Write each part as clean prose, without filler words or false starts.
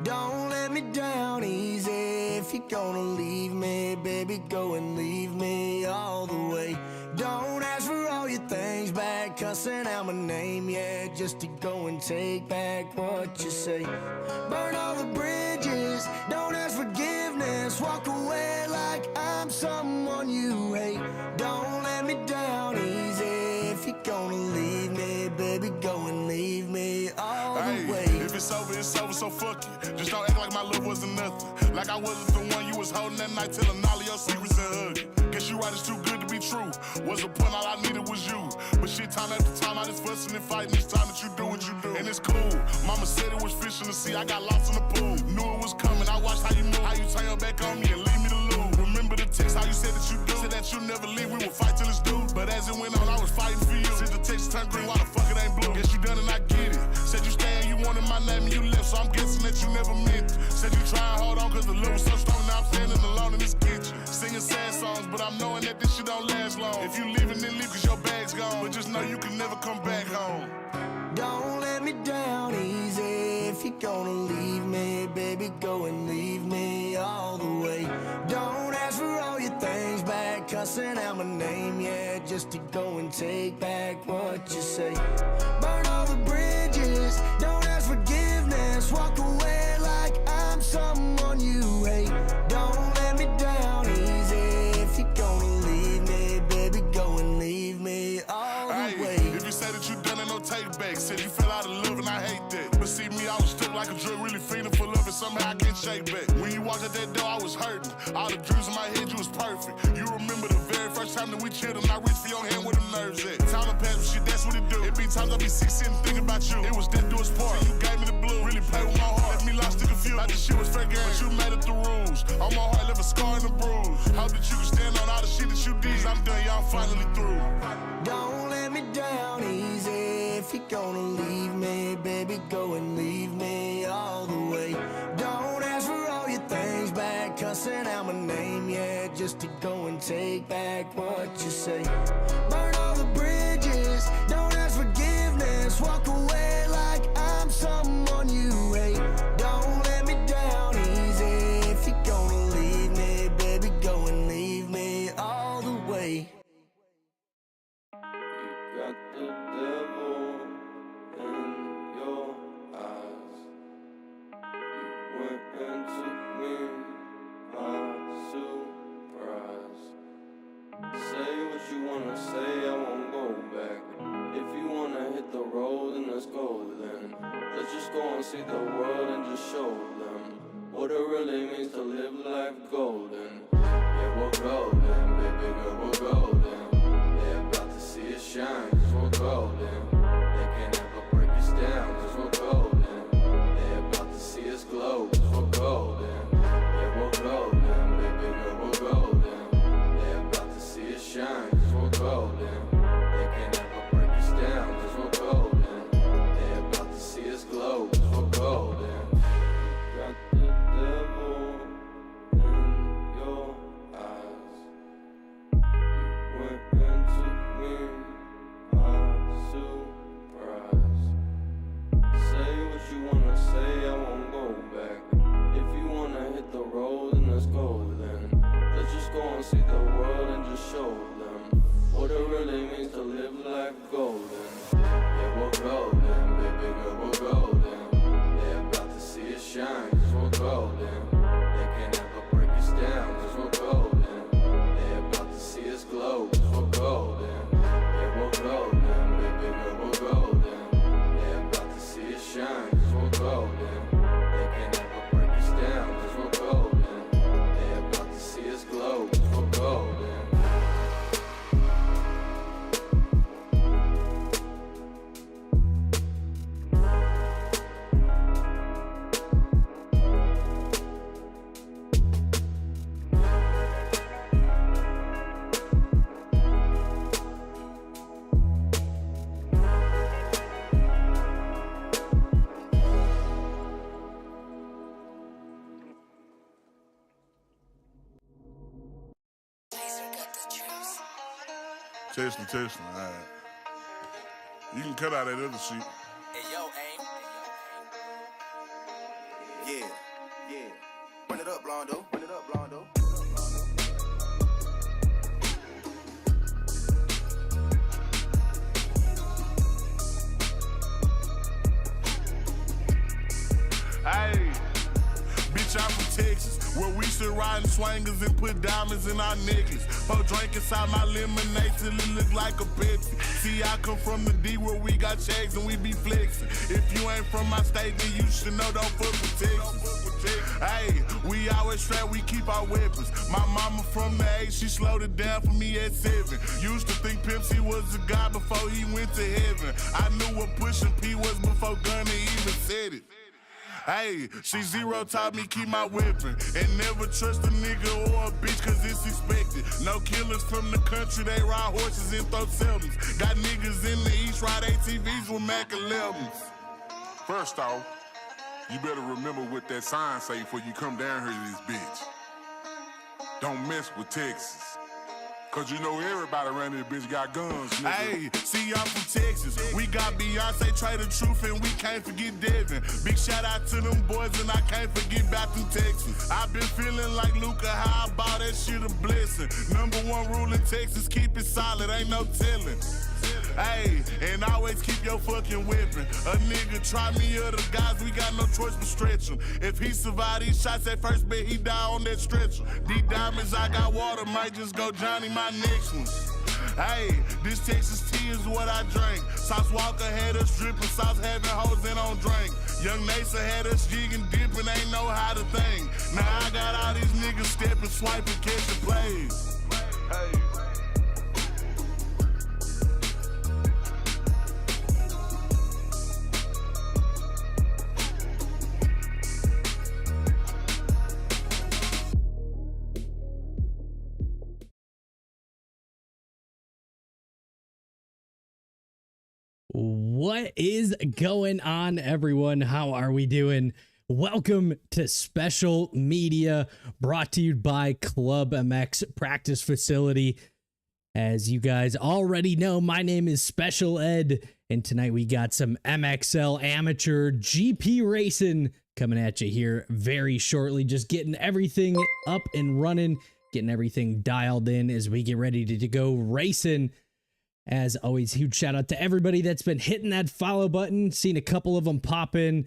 Don't let me down easy. If you're gonna leave me, baby, go and leave me all the way. Don't ask for all your things back, cussing out my name, yeah, just to go and take back what you say. Burn all the bridges, don't ask forgiveness, walk away like I'm someone you hate. Don't let me down easy. If you're gonna leave me, baby, go and leave me all the way. If it's over, so fuck it. Just don't act like my love wasn't nothing. Like I wasn't the one you was holding that night, telling all of your secrets and hugging. Guess you right, it's too good to be true. What's the point? All I needed was you. But shit, time after time, I just fussing and fighting. Each time that you do what you do, and it's cool. Mama said it was fish in the sea. I got lost in the pool. Knew it was coming. I watched how you move, how you turn your back on me and leave me to lose. Remember the text, how you said that you do. Said that you never leave. We would fight till it's due. But as it went on, I was fighting for you. Since the text turned green, why the fuck it ain't blue? Guess you done and I get it. Said you stay and you wanted my name and you left, so I'm guessing that you never meant it. Said you try and hold on cause the love was so strong. Now I'm standing alone in this kitchen, singing sad songs, but I'm knowing that this shit don't last long. If you leaving, then leave cause your bag's gone. But just know you can never come back home. Don't let me down easy. If you're gonna leave me, baby, go and leave me all the way. Don't ask for all your things back, cussing out my name, yeah, just to go and take back what you say. Burn all the bridges, don't ask forgiveness, walk away like I'm someone you hate. Don't let me down easy. If you're gonna leave me, baby, go and leave me all the way. If you say that you done it, no take back. Said you fell out of love and I hate that. But see me, I was stuck like a drug, really feeling for love, and somehow I can't shake back. When you walked out that door, I was hurting. All the dreams in my head, you was perfect. You remember the very first time that we chilled and I reached for your hand where the nerves at. Time to pass, but shit, that's what it do. It be times I be sick sitting thinking about you. It was death do us part. You gave me the blue, really played with my heart. Left me lost and confused. Like this shit was fair game, but you made it the rules. On my heart, left a scar and a bruise. Hope that you can stand on all the shit that you did. I'm done, y'all finally through. Don't let me down easy. If you're gonna leave me, baby, go and leave me all the way. Don't ask for all your things back, cussing out my name, yeah, just to go and take back what you say. Burn all the bridges, don't ask forgiveness, walk away like I'm someone you hate. Don't let me down easy. If you're gonna leave me, baby, go and leave me all the way. You got the devil in your eyes. You went and took me by surprise. Say what you wanna say, I won't go back. If you wanna hit the road, then let's go then. Let's just go and see the world and just show them what it really means to live life golden. Yeah, we're golden, baby girl, we're golden. They're about to see us shine, cause we're golden. They can't ever break us down, cause we're golden. They're about to see us glow, cause we're golden. Yeah, we're golden, baby girl, we're golden. They're about to see us shine, cause we're golden. They can't ever break us down, cause we're golden. They're about to see us glow, cause we're golden. Got the devil in your eyes. You went and took me by surprise. Say what you wanna say, I won't go back. If you wanna hit the road, then let's go then. Let's just go and see the world and just show them what it really means to live life golden. Yeah, we're golden, baby girl, we're golden. They're about to see us shine, cause we're golden. They can't ever break us down, cause we're golden. They're about to see us glow, cause we're golden. Yeah, we're golden, baby girl, we're golden. They're about to see us shine, cause we're golden. They can't ever break us down, cause we're golden. They're about to see us glow, cause we're golden. Testing, alright. You can cut out that other shit. Hey, yo, aim. Yeah, yeah. Run it up, Blondo. Run it up, Blondo. Hey, bitch, I'm from Texas, where we should ride in swangers and put diamonds in our necklace. Pour drink inside my lemonade till it look like a Pepsi. See, I come from the D where we got checks and we be flexing. If you ain't from my state, then you should know don't fuck with Texas. Hey, we always strapped, we keep our weapons. My mama from the 8, she slowed it down for me at 7. Used to think Pepsi was a guy before he went to heaven. I knew what pushing P was before Gunna even said it. Hey, she zero taught me keep my weapon and never trust a nigga or a bitch cause it's expected. No killers from the country, they ride horses and throw sevens. Got niggas in the east ride ATVs with Mac 11s. First off, you better remember what that sign say before you come down here to this bitch. Don't mess with Texas. Cause you know everybody around this bitch got guns, nigga. Hey, see y'all from Texas. We got Beyonce, Trey the Truth, and we can't forget Devin. Big shout out to them boys, and I can't forget back to Texas. I've been feeling like Luca, how I bought that shit a blessing. Number one rule in Texas, keep it solid, ain't no telling. Hey, and always keep your fucking weapon. A nigga try me or the guys, we got no choice but stretch him. If he survive these shots at first, bet he die on that stretcher. These diamonds, I got water, might just go Johnny my next one. Hey, this Texas tea is what I drink. Sauce Walker had us dripping, Sauce having hoes in on drink. Young Nasa had us jigging, dipping, ain't know how to think. Now I got all these niggas stepping, swiping, catching plays. Hey. What is going on, everyone? How are we doing? Welcome to Special Media, brought to you by Club MX Practice Facility. As you guys already know, my name is Special Ed, and tonight we got some MXL amateur GP racing coming at you here very shortly. Just getting everything up and running, getting everything dialed in as we get ready to go racing. As always, huge shout out to everybody that's been hitting that follow button. Seen a couple of them pop in.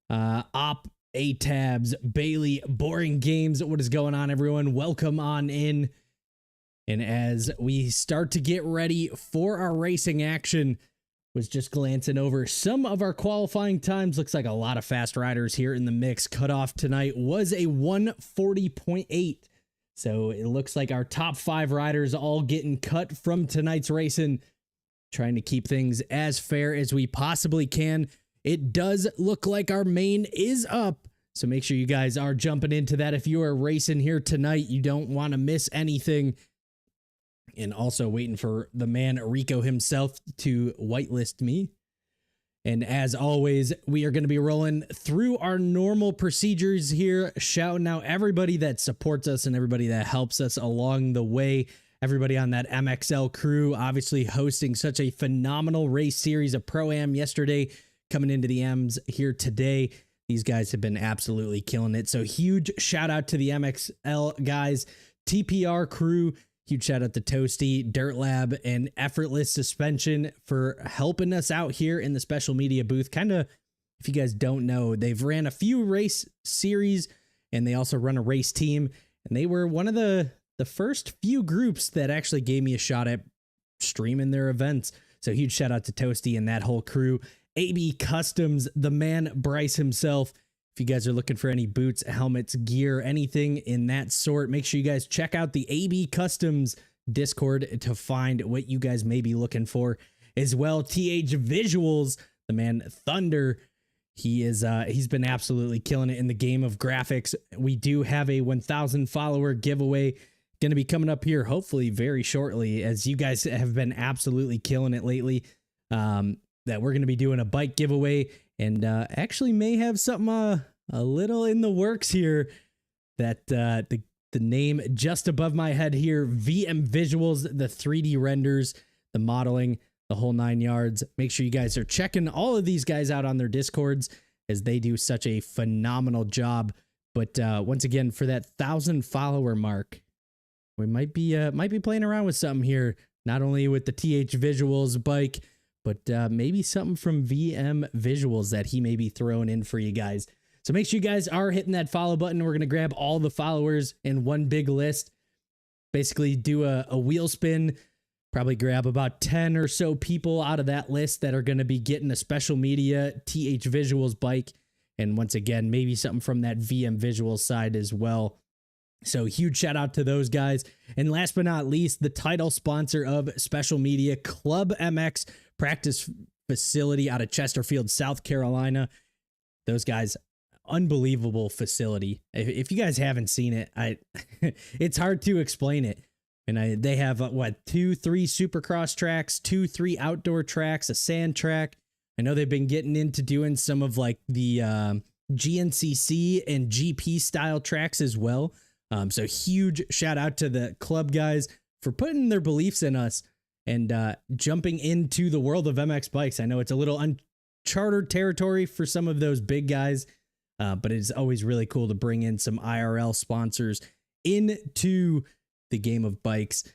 Op, A-Tabs, Bailey, Boring Games. What is going on, everyone? Welcome on in. And as we start to get ready for our racing action, was just glancing over some of our qualifying times. Looks like a lot of fast riders here in the mix. Cutoff tonight was a 140.8. So it looks like our top 5 riders all getting cut from tonight's racing, trying to keep things as fair as we possibly can. It does look like our main is up, so make sure you guys are jumping into that. If you are racing here tonight, you don't want to miss anything. And also waiting for the man Rico himself to whitelist me. And as always, we are going to be rolling through our normal procedures here, shouting out everybody that supports us and everybody that helps us along the way. Everybody on that MXL crew, obviously hosting such a phenomenal race series of Pro-Am yesterday, coming into the M's here today. These guys have been absolutely killing it. So huge shout out to the MXL guys, TPR crew. Huge shout out to Toasty, Dirt Lab, and Effortless Suspension for helping us out here in the special media booth. Kind of, if you guys don't know, they've ran a few race series and they also run a race team. And they were one of the first few groups that actually gave me a shot at streaming their events. So huge shout out to Toasty and that whole crew. AB Customs, the man Bryce himself. If you guys are looking for any boots, helmets, gear, anything in that sort, make sure you guys check out the AB Customs Discord to find what you guys may be looking for. As well, TH Visuals, the man Thunder, he's been absolutely killing it in the game of graphics. We do have a 1,000 follower giveaway going to be coming up here hopefully very shortly, as you guys have been absolutely killing it lately. That we're going to be doing a bike giveaway, and actually may have something a little in the works here that the name just above my head here, VM Visuals, the 3D renders, the modeling, the whole 9 yards. Make sure you guys are checking all of these guys out on their Discords, as they do such a phenomenal job. But once again, for that 1,000 follower mark, we might be playing around with something here. Not only with the TH Visuals bike, but maybe something from VM Visuals that he may be throwing in for you guys. So make sure you guys are hitting that follow button. We're going to grab all the followers in one big list. Basically do a wheel spin. Probably grab about 10 or so people out of that list that are going to be getting a special media TH Visuals bike. And once again, maybe something from that VM Visuals side as well. So huge shout out to those guys. And last but not least, the title sponsor of Special Media, Club MX Practice Facility out of Chesterfield, South Carolina. Those guys, unbelievable facility. If you guys haven't seen it, it's hard to explain it. And they have, 2-3 supercross tracks, 2-3 outdoor tracks, a sand track. I know they've been getting into doing some of like the GNCC and GP style tracks as well. So huge shout out to the club guys for putting their beliefs in us and jumping into the world of MX bikes. I know it's a little uncharted territory for some of those big guys, but it's always really cool to bring in some IRL sponsors into the game of bikes.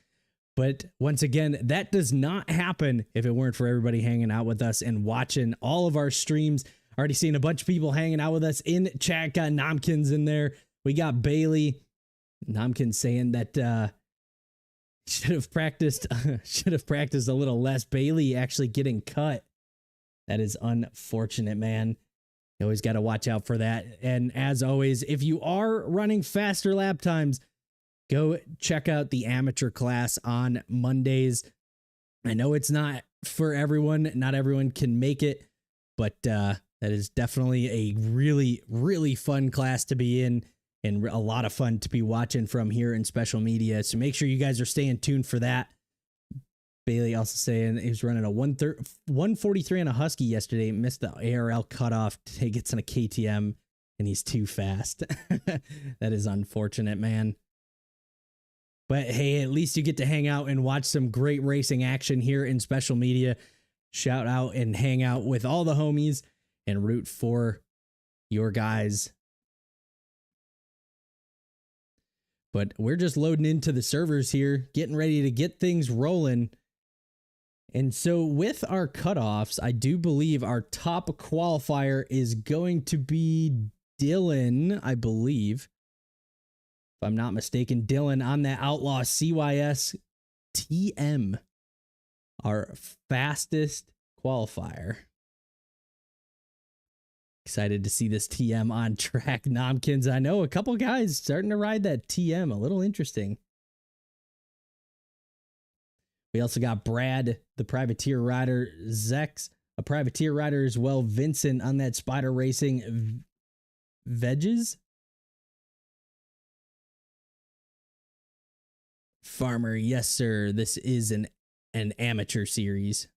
But once again, that does not happen if it weren't for everybody hanging out with us and watching all of our streams. Already seen a bunch of people hanging out with us in chat. Got Nomkins in there. We got Bailey. Nomkins saying that should have practiced a little less. Bailey actually getting cut. That is unfortunate, man. You always got to watch out for that. And as always, if you are running faster lap times, go check out the amateur class on Mondays. I know it's not for everyone. Not everyone can make it, but that is definitely a really, really fun class to be in and a lot of fun to be watching from here in Special Media. So make sure you guys are staying tuned for that. Bailey also saying he was running a 143 on a Husky yesterday, missed the ARL cutoff. He gets on a KTM and he's too fast. That is unfortunate, man. But hey, at least you get to hang out and watch some great racing action here in Special Media. Shout out and hang out with all the homies and root for your guys. But we're just loading into the servers here, getting ready to get things rolling. And so with our cutoffs, I do believe our top qualifier is going to be Dylan, I believe. If I'm not mistaken, Dylan on that Outlaw CYS TM, our fastest qualifier. Excited to see this TM on track. Nomkins, I know a couple guys starting to ride that TM, a little interesting. We also got Brad, the privateer rider, Zex, a privateer rider as well, Vincent on that Spider Racing Veggies. Farmer, yes sir, this is an amateur series.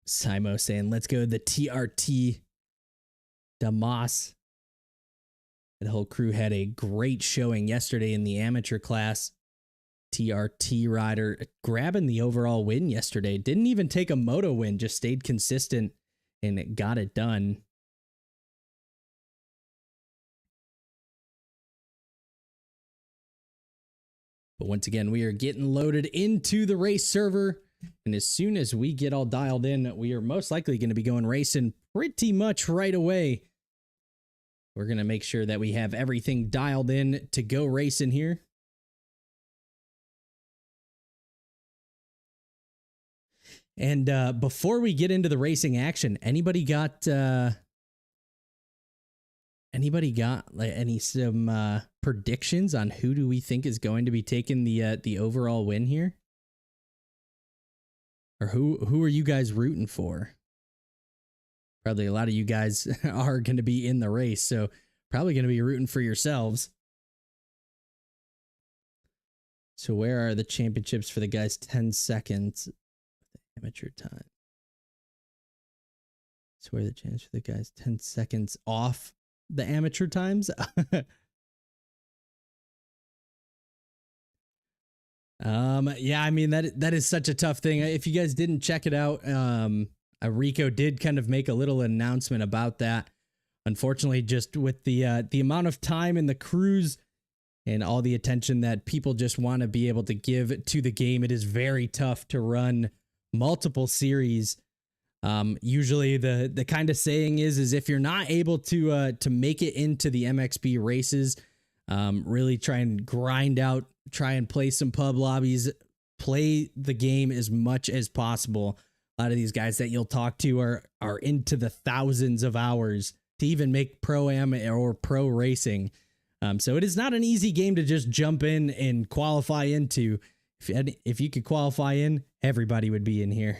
Simo saying, let's go the TRT Damas. The whole crew had a great showing yesterday in the amateur class. TRT rider grabbing the overall win yesterday. Didn't even take a moto win, just stayed consistent and it got it done. But once again, we are getting loaded into the race server. And as soon as we get all dialed in, we are most likely going to be going racing pretty much right away. We're going to make sure that we have everything dialed in to go racing here. And before we get into the racing action, anybody got like some predictions on who do we think is going to be taking the overall win here? Or who are you guys rooting for? Probably a lot of you guys are going to be in the race, so probably going to be rooting for yourselves. So where are the championships for the guys? 10 seconds. Amateur time. So where are the championships for the guys? 10 seconds off the amateur times. Yeah, I mean that is such a tough thing. If you guys didn't check it out, Rico did kind of make a little announcement about that. Unfortunately, just with the amount of time in the crews and all the attention that people just want to be able to give to the game, it is very tough to run multiple series. Usually the kind of saying is if you're not able to make it into the MXB races, really try and grind out, try and play some pub lobbies, play the game as much as possible. A lot of these guys that you'll talk to are into the thousands of hours to even make pro-am or pro racing. So it is not an easy game to just jump in and qualify into. If you could qualify in, everybody would be in here.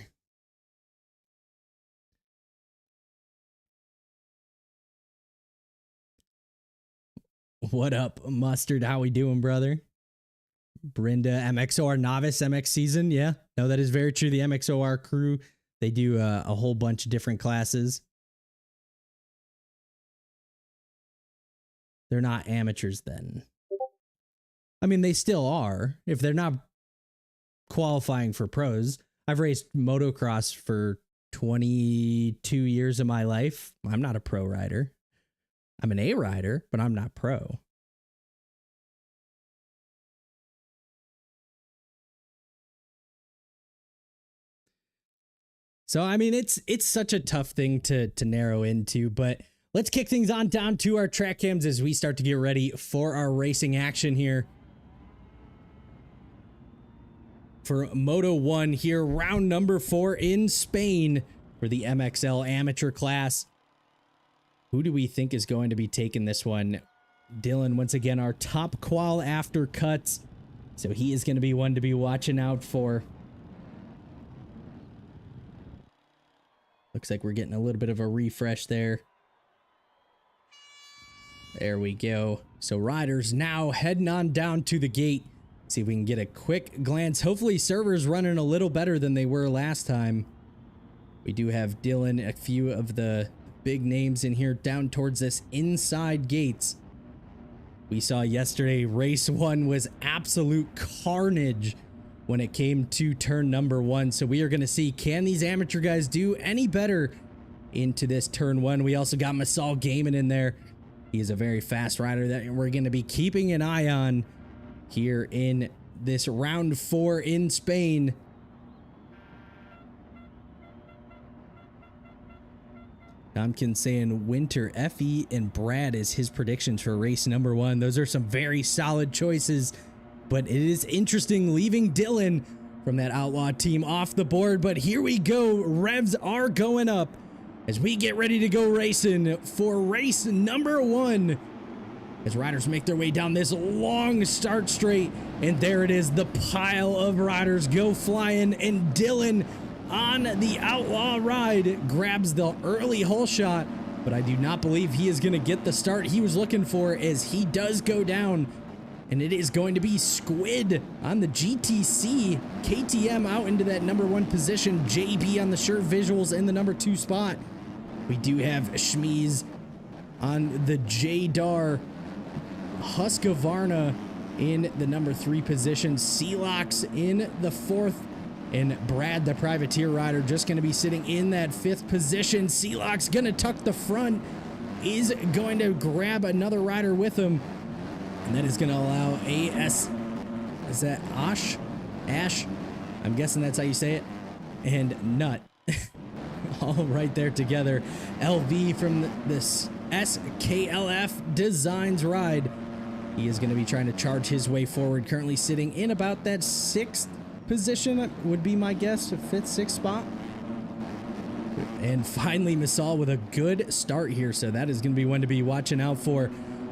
What up, Mustard? How we doing, brother? Brenda, MXOR novice, MX season. Yeah, no, that is very true. The MXOR crew, they do a whole bunch of different classes. They're not amateurs then. I mean, they still are. If they're not qualifying for pros. I've raced motocross for 22 years of my life. I'm not a pro rider. I'm an A rider, but I'm not pro. So, I mean, it's such a tough thing to narrow into, but let's kick things on down to our track cams as we start to get ready for our racing action here. For Moto 1 here, round number 4 in Spain for the MXL amateur class. Who do we think is going to be taking this one? Dylan, once again, our top qual after cuts. So he is going to be one to be watching out for. Looks like we're getting a little bit of a refresh there. There we go. So riders now heading on down to the gate. See if we can get a quick glance. Hopefully servers running a little better than they were last time. We do have Dylan, a few of the big names in here down towards this inside gates. We saw yesterday race 1 was absolute carnage when it came to turn number 1. So we are going to see, can these amateur guys do any better into this turn 1? We also got Masal Gaiman in there. He is a very fast rider that we're going to be keeping an eye on here in this round 4 in Spain. Tompkins saying Winter, Effie, and Brad is his predictions for race number 1. Those are some very solid choices, but it is interesting leaving Dylan from that Outlaw team off the board. But here we go. Revs are going up as we get ready to go racing for race number 1. As riders make their way down this long start straight, and there it is, the pile of riders go flying, and Dylan on the Outlaw ride grabs the early hole shot, but I do not believe he is going to get the start he was looking for, as he does go down, and it is going to be Squid on the GTC. KTM out into that number 1 position, JB on the Sure Visuals in the number 2 spot. We do have Schmeez on the JDAR, Husqvarna in the number 3 position, Celox in the 4th, and Brad, the privateer rider, just going to be sitting in that 5th position. Celox going to tuck the front, is going to grab another rider with him, and that is going to allow AS, is that Ash? Ash? I'm guessing that's how you say it. And Nut. All right there together. LV from this SKLF Designs ride. He is going to be trying to charge his way forward, currently sitting in about that 6th position, would be my guess, a 5th, 6th spot. And finally, Masal with a good start here, so that is going to be one to be watching out for.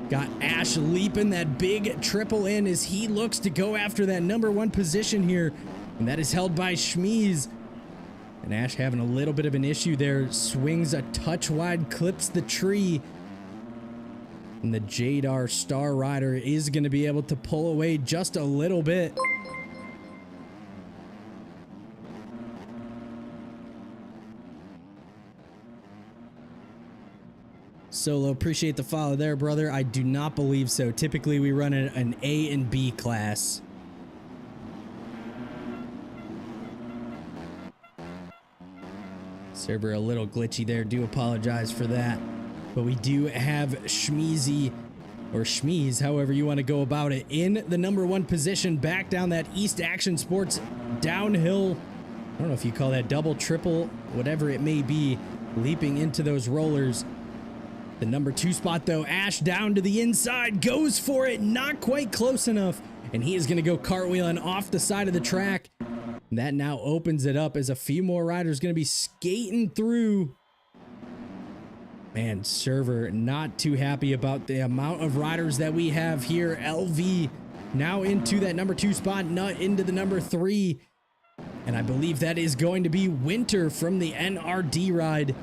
Got Ash leaping that big triple in as he looks to go after that number 1 position here, and that is held by Schmeez. And Ash having a little bit of an issue there, swings a touch wide, clips the tree. And the JDAR Star Rider is going to be able to pull away just a little bit. Solo, appreciate the follow there, brother. I do not believe so. Typically, we run an A and B class. Server a little glitchy there. Do apologize for that. But we do have Schmeezy, or Schmeez, however you want to go about it, in the number 1 position, back down that East Action Sports downhill. I don't know if you call that double, triple, whatever it may be, leaping into those rollers. The number 2 spot, though, Ash down to the inside, goes for it, not quite close enough, and he is going to go cartwheeling off the side of the track. And that now opens it up as a few more riders going to be skating through. Man, Server not too happy about the amount of riders that we have here. LV now into that number 2 spot, Nut into the number 3. And I believe that is going to be Winter from the NRD ride.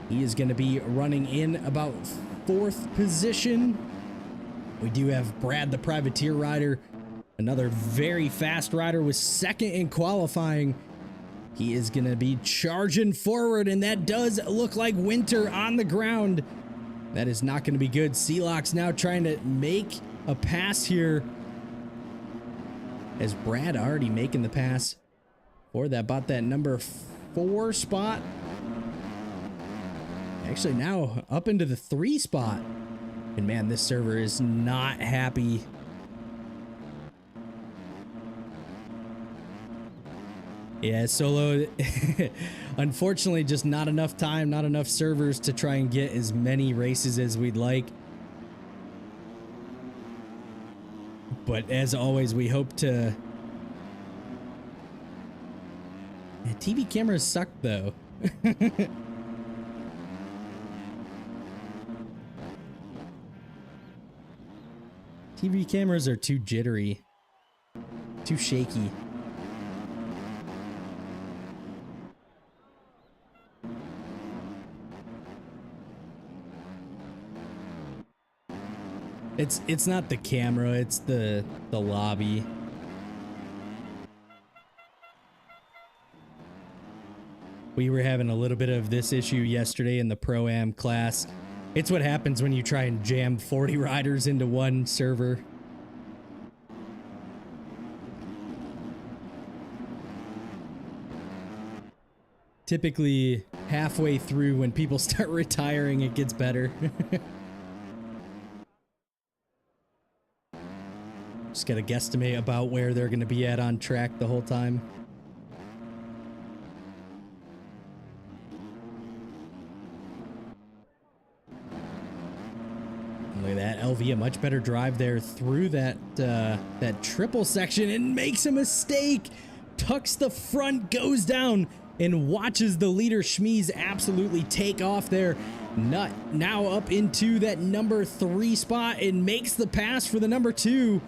He is going to be running in about 4th position. We do have Brad, the privateer rider, another very fast rider, was 2nd in qualifying. He is going to be charging forward, and that does look like Winter on the ground. That is not going to be good. Celox now trying to make a pass here, as Brad already making the pass for that, about that number 4 spot. Actually now up into the 3 spot. And man, this server is not happy. Yeah, Solo, unfortunately, just not enough time, not enough servers to try and get as many races as we'd like. But as always, we hope to... Yeah, TV cameras suck, though. TV cameras are too jittery, too shaky. It's not the camera, it's the lobby. We were having a little bit of this issue yesterday in the Pro-Am class. It's what happens when you try and jam 40 riders into one server. Typically, halfway through when people start retiring, it gets better. Just gotta guesstimate about where they're gonna be at on track the whole time. Look at that, LV, a much better drive there through that that triple section, and makes a mistake. Tucks the front, goes down, and watches the leader Schmeez absolutely take off there. Nut now up into that number 3 spot and makes the pass for the number 2.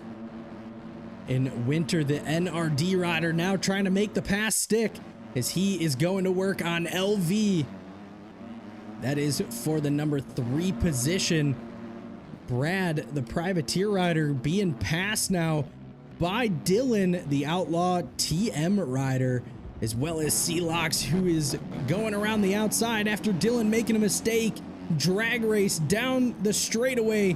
And Winter, the NRD rider, now trying to make the pass stick as he is going to work on LV. That is for the number 3 position. Brad, the privateer rider, being passed now by Dylan, the outlaw TM rider, as well as Celox, who is going around the outside after Dylan making a mistake. Drag race down the straightaway.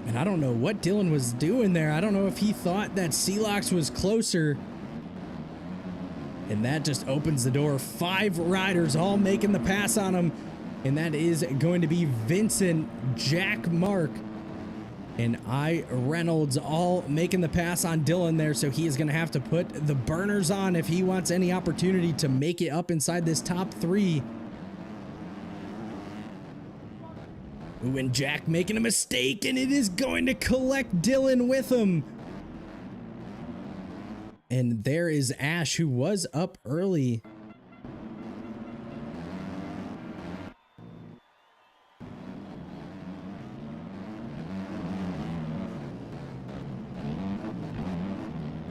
And I don't know what Dylan was doing there. I don't know if he thought that Celox was closer. And that just opens the door. 5 riders all making the pass on him. And that is going to be Vincent, Jack Mark, and I Reynolds all making the pass on Dylan there. So he is going to have to put the burners on if he wants any opportunity to make it up inside this top 3. Ooh, and Jack making a mistake, and it is going to collect Dylan with him. And there is Ash, who was up early.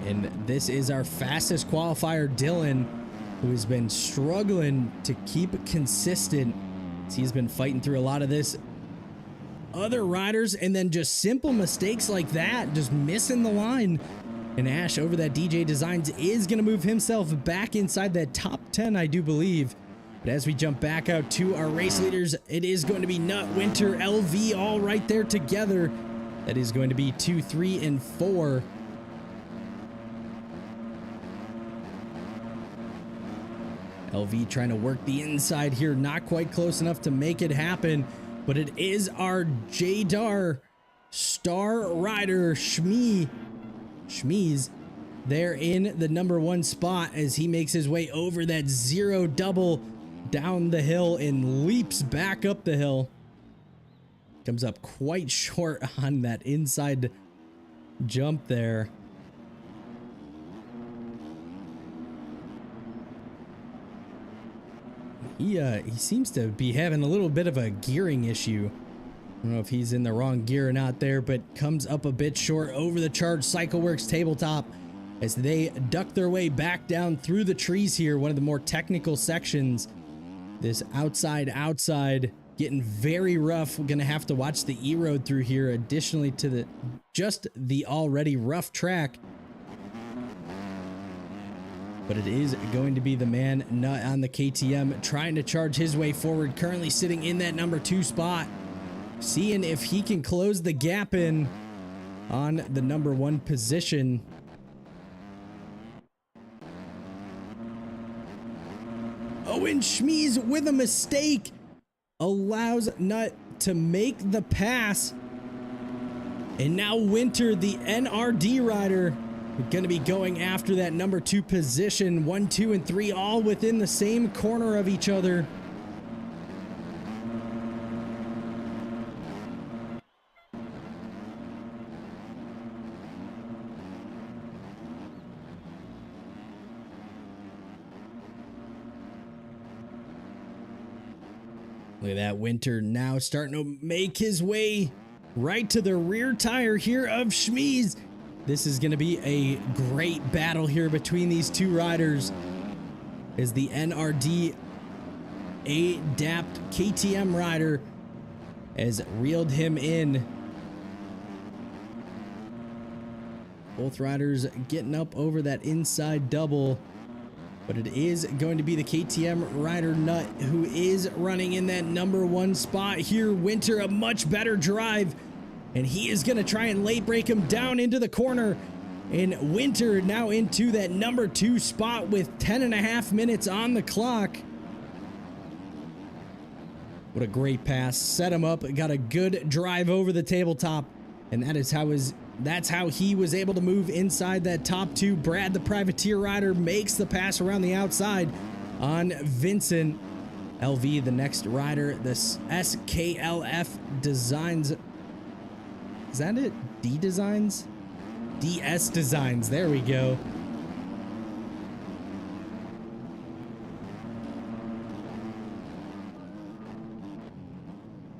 And this is our fastest qualifier, Dylan, who has been struggling to keep consistent. He's been fighting through a lot of this. Other riders, and then just simple mistakes like that, just missing the line. And Ash over that DJ Designs is going to move himself back inside that top 10, I do believe. But as we jump back out to our race leaders, it is going to be Nut, Winter, LV, all right there together. That is going to be 2, 3, and 4. LV trying to work the inside here, not quite close enough to make it happen, but it is our Jadar star rider Shmeez there in the number 1 spot as he makes his way over that 0 double down the hill and leaps back up the hill. Comes up quite short on that inside jump there. He seems to be having a little bit of a gearing issue. I don't know if he's in the wrong gear or not there, but comes up a bit short over the Charged CycleWorks tabletop as they duck their way back down through the trees here. One of the more technical sections. This outside getting very rough. We're gonna have to watch the E-road through here additionally to the already rough track. But it is going to be the man Nut on the KTM trying to charge his way forward, currently sitting in that number 2 spot, seeing if he can close the gap in on the number 1 position. Oh, and Shmeez with a mistake allows Nut to make the pass. And now Winter, the NRD rider, going to be going after that number 2 position. 1, 2, and 3 all within the same corner of each other. Look at that, Winter now starting to make his way right to the rear tire here of Shmeez. This is going to be a great battle here between these two riders as the NRD ADAPT KTM rider has reeled him in. Both riders getting up over that inside double, but it is going to be the KTM rider Nut who is running in that number 1 spot here. Winter, a much better drive, and he is going to try and late break him down into the corner. And Winter now into that number 2 spot with 10.5 minutes on the clock. What a great pass. Set him up, got a good drive over the tabletop, and that's how he was able to move inside that top 2. Brad, the privateer rider, makes the pass around the outside on Vincent. LV, the next rider, this SKLF Designs. Is that it? D Designs? DS Designs. There we go.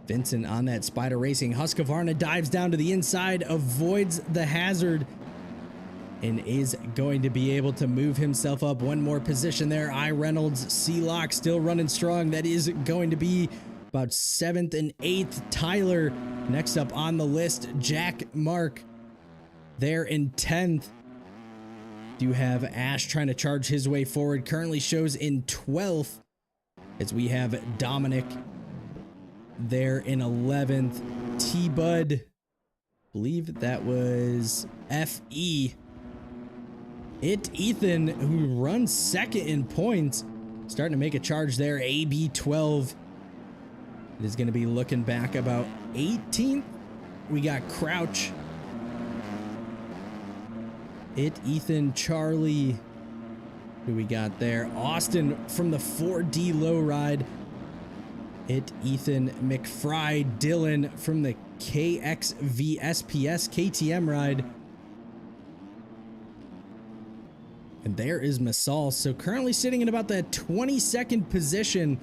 Vincent on that Spider Racing. Husqvarna dives down to the inside, avoids the hazard, and is going to be able to move himself up one more position there. I Reynolds, C-Lock still running strong. That is going to be about 7th and 8th. Tyler next up on the list. Jack Mark there in 10th. Do have Ash trying to charge his way forward. Currently shows in 12th as we have Dominic there in 11th. T-Bud, believe that was FE. Ethan, who runs 2nd in points, starting to make a charge there. AB12 it is going to be looking back about 18th. We got Crouch. Ethan, Charlie, who we got there. Austin from the 4D low ride. Ethan, McFry, Dylan from the KXV SPS KTM ride. And there is Masal. So currently sitting in about the 22nd position.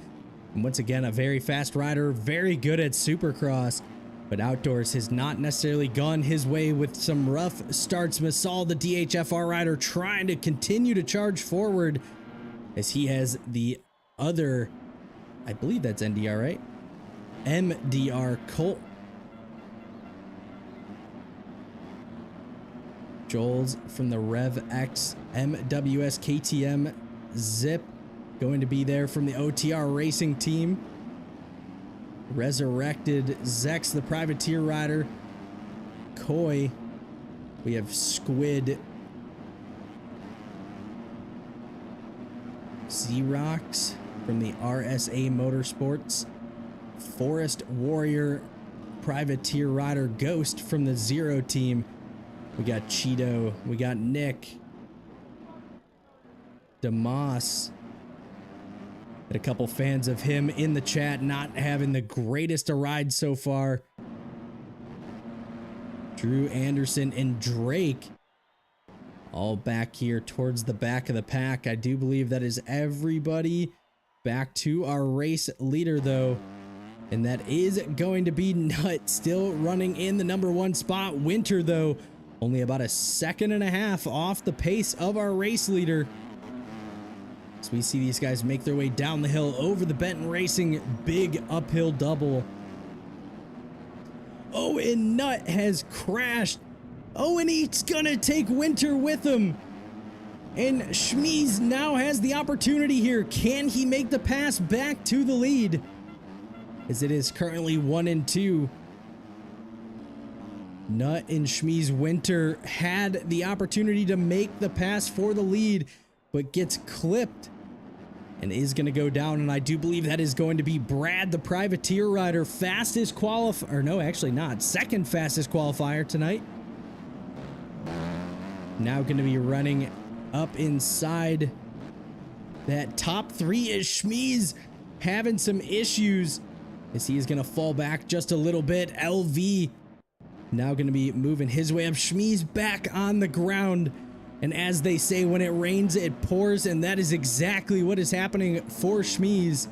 And once again, a very fast rider, very good at Supercross, but outdoors has not necessarily gone his way with some rough starts. Masal, the DHFR rider, trying to continue to charge forward as he has the other, I believe that's NDR, right? MDR Colt. Joel's from the Rev X MWS KTM Zip going to be there from the OTR racing team. Resurrected Zex, the privateer rider. Koi. We have Squid Xerox from the RSA Motorsports, Forest Warrior Privateer Rider Ghost from the Zero team. We got Cheeto, we got Nick, Damas. Had a couple fans of him in the chat not having the greatest a ride so far. Drew Anderson and Drake all back here towards the back of the pack. I do believe that is everybody back to our race leader though. And that is going to be Nut, still running in the #1 spot. Winter though, only about a second and a half off the pace of our race leader. So we see these guys make their way down the hill over the Benton Racing big uphill double. Oh, and Nut has crashed. Oh, and he's gonna take Winter with him. And Schmeez now has the opportunity here. Can he make the pass back to the lead? As it is currently 1 and 2. Nut and Schmeez. Winter had the opportunity to make the pass for the lead, but gets clipped and is going to go down. And I do believe that is going to be Brad, the privateer rider, fastest qualifier, or no, actually not, second fastest qualifier tonight. Now going to be running up inside that top 3 is Schmeez having some issues as he is going to fall back just a little bit. LV now going to be moving his way up. Schmeez back on the ground. And as they say, when it rains, it pours. And that is exactly what is happening for Schmeez.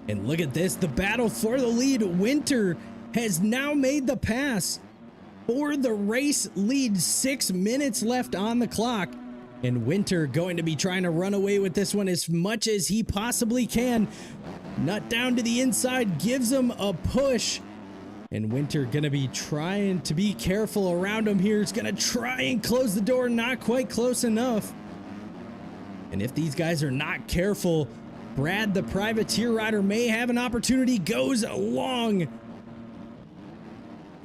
And look at this, the battle for the lead. Winter has now made the pass for the race lead. 6 minutes left on the clock. And Winter going to be trying to run away with this one as much as he possibly can. Nut down to the inside, gives him a push. And Winter gonna be trying to be careful around him here. He's gonna try and close the door, not quite close enough. And if these guys are not careful, Brad, the privateer rider, may have an opportunity. Goes long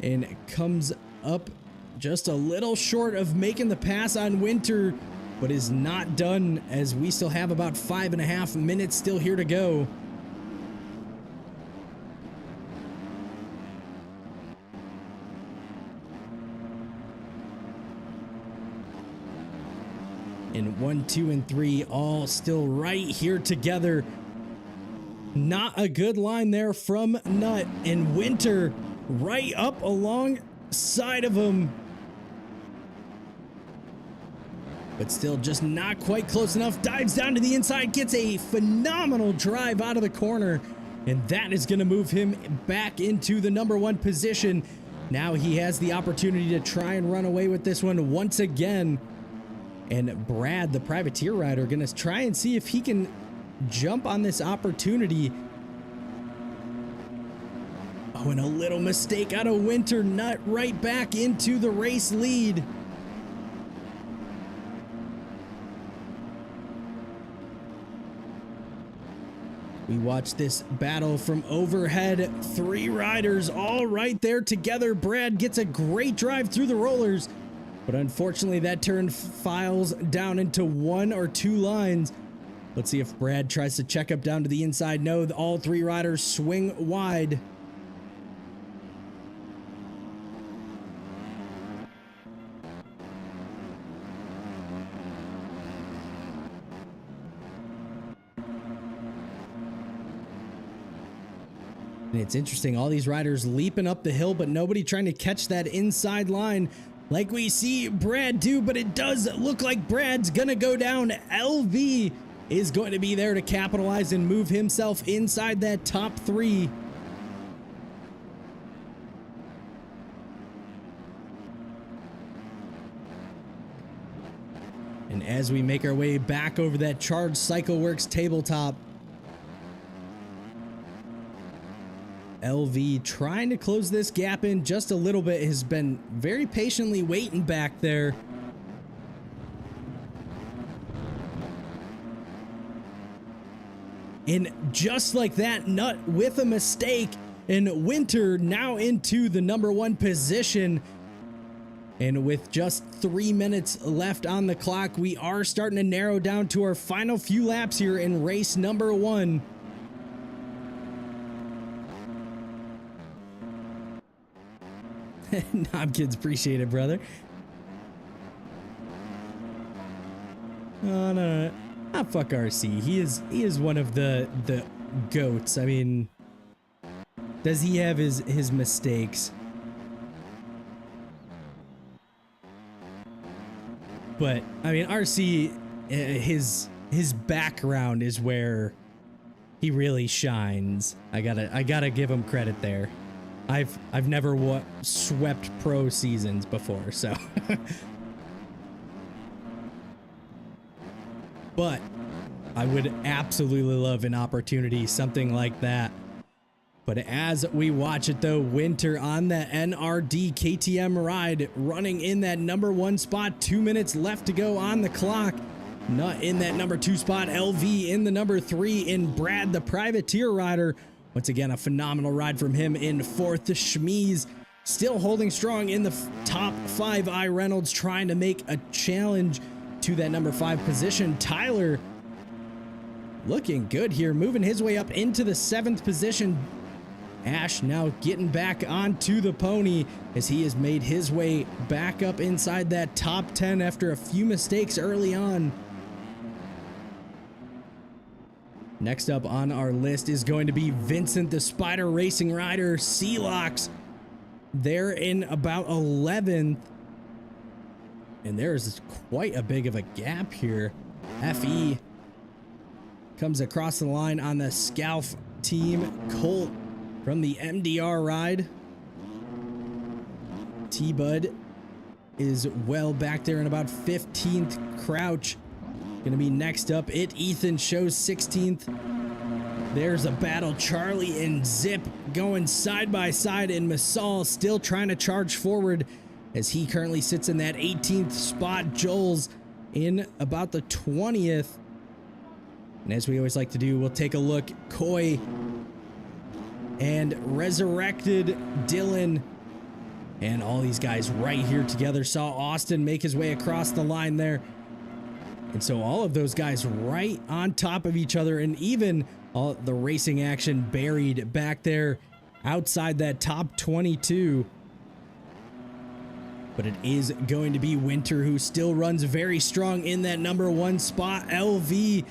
and comes up just a little short of making the pass on Winter, but is not done as we still have about 5.5 minutes still here to go. And 1, 2, and 3 all still right here together. Not a good line there from Nut, and Winter right up alongside of him. But still just not quite close enough. Dives down to the inside, gets a phenomenal drive out of the corner, and that is going to move him back into the #1 position. Now he has the opportunity to try and run away with this one once again. And Brad, the privateer rider, going to try and see if he can jump on this opportunity. Oh, and a little mistake out of Winter. Nut right back into the race lead. We watch this battle from overhead. 3 riders all right there together. Brad gets a great drive through the rollers, but unfortunately that turn files down into 1 or 2 lines. Let's see if Brad tries to check up down to the inside. No, all 3 riders swing wide. And it's interesting, all these riders leaping up the hill, but nobody trying to catch that inside line like we see Brad do, but it does look like Brad's gonna go down. LV is going to be there to capitalize and move himself inside that top 3. And as we make our way back over that Charged Cycle Works tabletop, LV trying to close this gap in just a little bit, has been very patiently waiting back there. And just like that, Nut with a mistake And Winter now into the number 1 position. And with just 3 minutes left on the clock, we are starting to narrow down to our final few laps here in race number 1. Knob kids, appreciate it, brother. Oh, no. Ah, fuck RC. He is one of the goats. I mean, does he have his mistakes? But I mean, RC, his background is where he really shines. I gotta give him credit there. I've never swept pro seasons before, so. But I would absolutely love an opportunity, something like that. But as we watch it though, Winter on the NRD KTM ride, running in that number 1 spot, 2 minutes left to go on the clock. Not in that number 2 spot, LV in the number 3, in Brad, the privateer rider. Once again, a phenomenal ride from him in 4th. Schmeez still holding strong in the top 5. I Reynolds trying to make a challenge to that number 5 position. Tyler looking good here, moving his way up into the 7th position. Ash now getting back onto the pony as he has made his way back up inside that top 10 after a few mistakes early on. Next up on our list is going to be Vincent, the Spider Racing rider. Sealocks, they're in about 11th. And there's quite a big of a gap here. FE comes across the line on the Scalf team. Colt from the MDR ride. T-Bud is well back there in about 15th. Crouch gonna be next up. Ethan shows 16th. There's a battle. Charlie and Zip going side by side, and Masal still trying to charge forward as he currently sits in that 18th spot. Joel's in about the 20th. And as we always like to do, we'll take a look. Coy and Resurrected Dylan and all these guys right here together. Saw Austin make his way across the line there. And so all of those guys right on top of each other, and even all the racing action buried back there outside that top 22. But it is going to be Winter, who still runs very strong in that number 1 spot. LV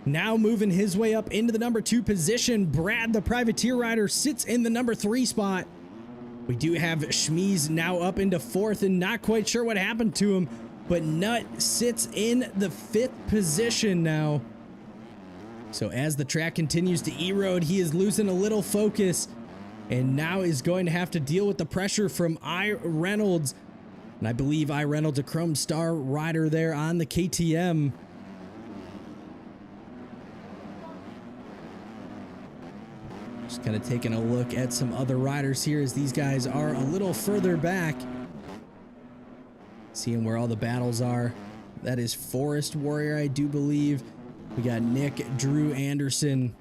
now moving his way up into the number 2 position. Brad, the privateer rider, sits in the number 3 spot. We do have Schmeez now up into 4th, and not quite sure what happened to him, but Nut sits in the 5th position now. So as the track continues to erode, he is losing a little focus, and now is going to have to deal with the pressure from I Reynolds. And I believe I Reynolds, a Chrome Star rider there on the KTM. Just kind of taking a look at some other riders here as these guys are a little further back. Seeing where all the battles are. That is Forest Warrior, I do believe. We got Nick, Drew Anderson.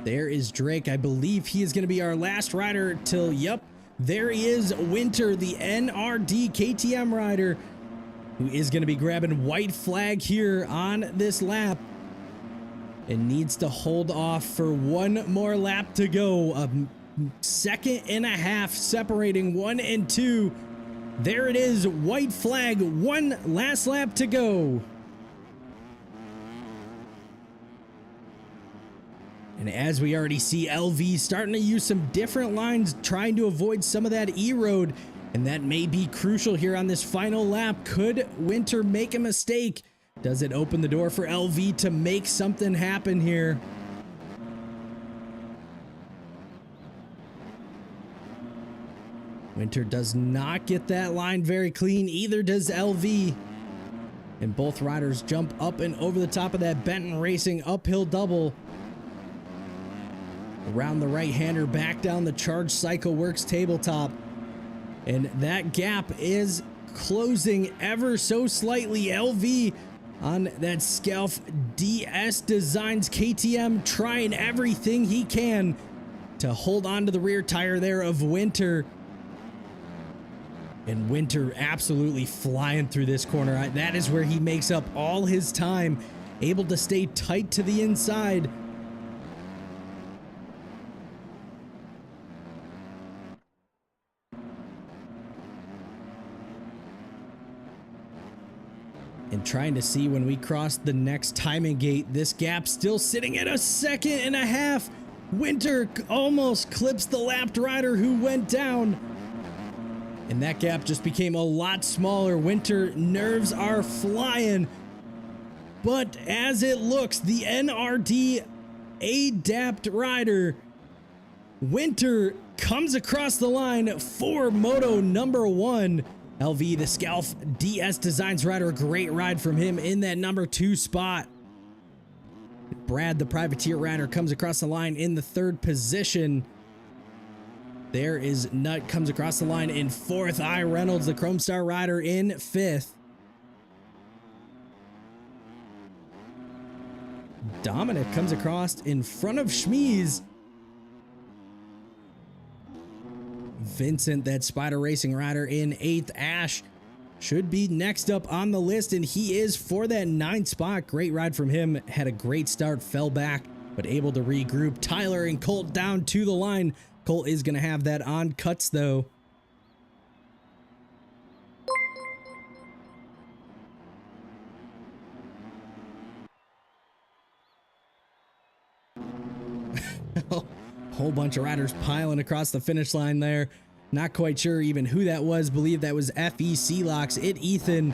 There is Drake. I believe he is going to be our last rider till, yep, there he is, Winter, the NRD KTM rider, who is going to be grabbing white flag here on this lap and needs to hold off for one more lap to go. A second and a half separating 1 and 2. There it is, white flag, one last lap to go. And as we already see, LV starting to use some different lines, trying to avoid some of that erode, and that may be crucial here on this final lap. Could Winter make a mistake? Does it open the door for LV to make something happen here? Winter does not get that line very clean, either does LV. And both riders jump up and over the top of that Benton Racing uphill double. Around the right-hander, back down the Charge Cycle Works tabletop. And that gap is closing ever so slightly. LV on that Scalf DS Designs KTM, trying everything he can to hold on to the rear tire there of Winter. And Winter absolutely flying through this corner. That is where he makes up all his time, able to stay tight to the inside. And trying to see when we cross the next timing gate, this gap still sitting at 1.5 seconds. Winter almost clips the lapped rider who went down. And that gap just became a lot smaller. Winter nerves are flying. But as it looks, the NRD ADAPT rider, Winter, comes across the line for moto number 1. LV, the Scalf DS Designs rider, a great ride from him in that number 2 spot. Brad, the Privateer rider, comes across the line in the 3rd position. There is Nut, comes across the line in 4th. I Reynolds, the Chrome Star rider, in 5th. Dominic comes across in front of Schmeez. Vincent, that Spider Racing rider, in 8th. Ash should be next up on the list, and he is for that 9th spot. Great ride from him. Had a great start, fell back, but able to regroup. Tyler and Colt down to the line. Colt is going to have that on cuts, though. Whole bunch of riders piling across the finish line there. Not quite sure even who that was. Believe that was FEC Locks. Ethan.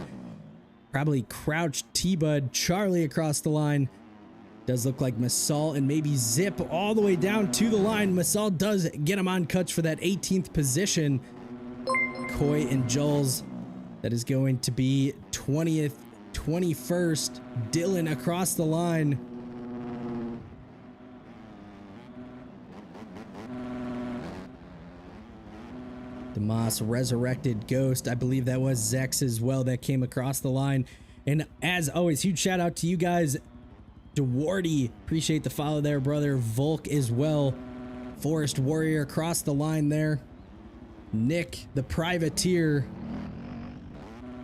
Probably Crouch, T-Bud, Charlie across the line. Does look like Masal and maybe Zip all the way down to the line. Masal does get him on cuts for that 18th position. Coy and Jules. That is going to be 20th, 21st. Dylan across the line. Demas, Resurrected Ghost. I believe that was Zex as well that came across the line. And as always, huge shout out to you guys. Dewarty, appreciate the follow there, brother. Volk as well. Forest Warrior across the line there. Nick, the Privateer.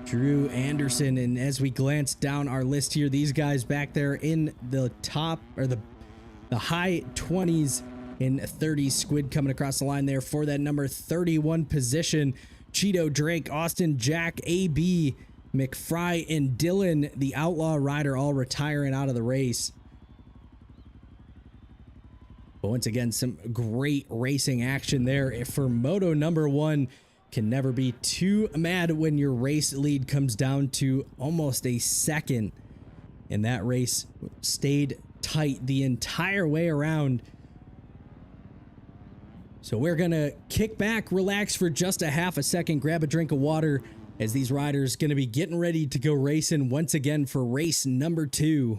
Drew Anderson. And as we glance down our list here, these guys back there in the top, or the high 20s. In 30, Squid coming across the line there for that number 31 position. Cheeto, Drake, Austin, Jack, AB, McFry, and Dylan, the Outlaw rider, all retiring out of the race. But once again, some great racing action there for moto number 1. Can never be too mad when your race lead comes down to almost a second. And that race stayed tight the entire way around. So we're gonna kick back, relax for just a half a second, grab a drink of water, as these riders gonna be getting ready to go racing once again for race number 2.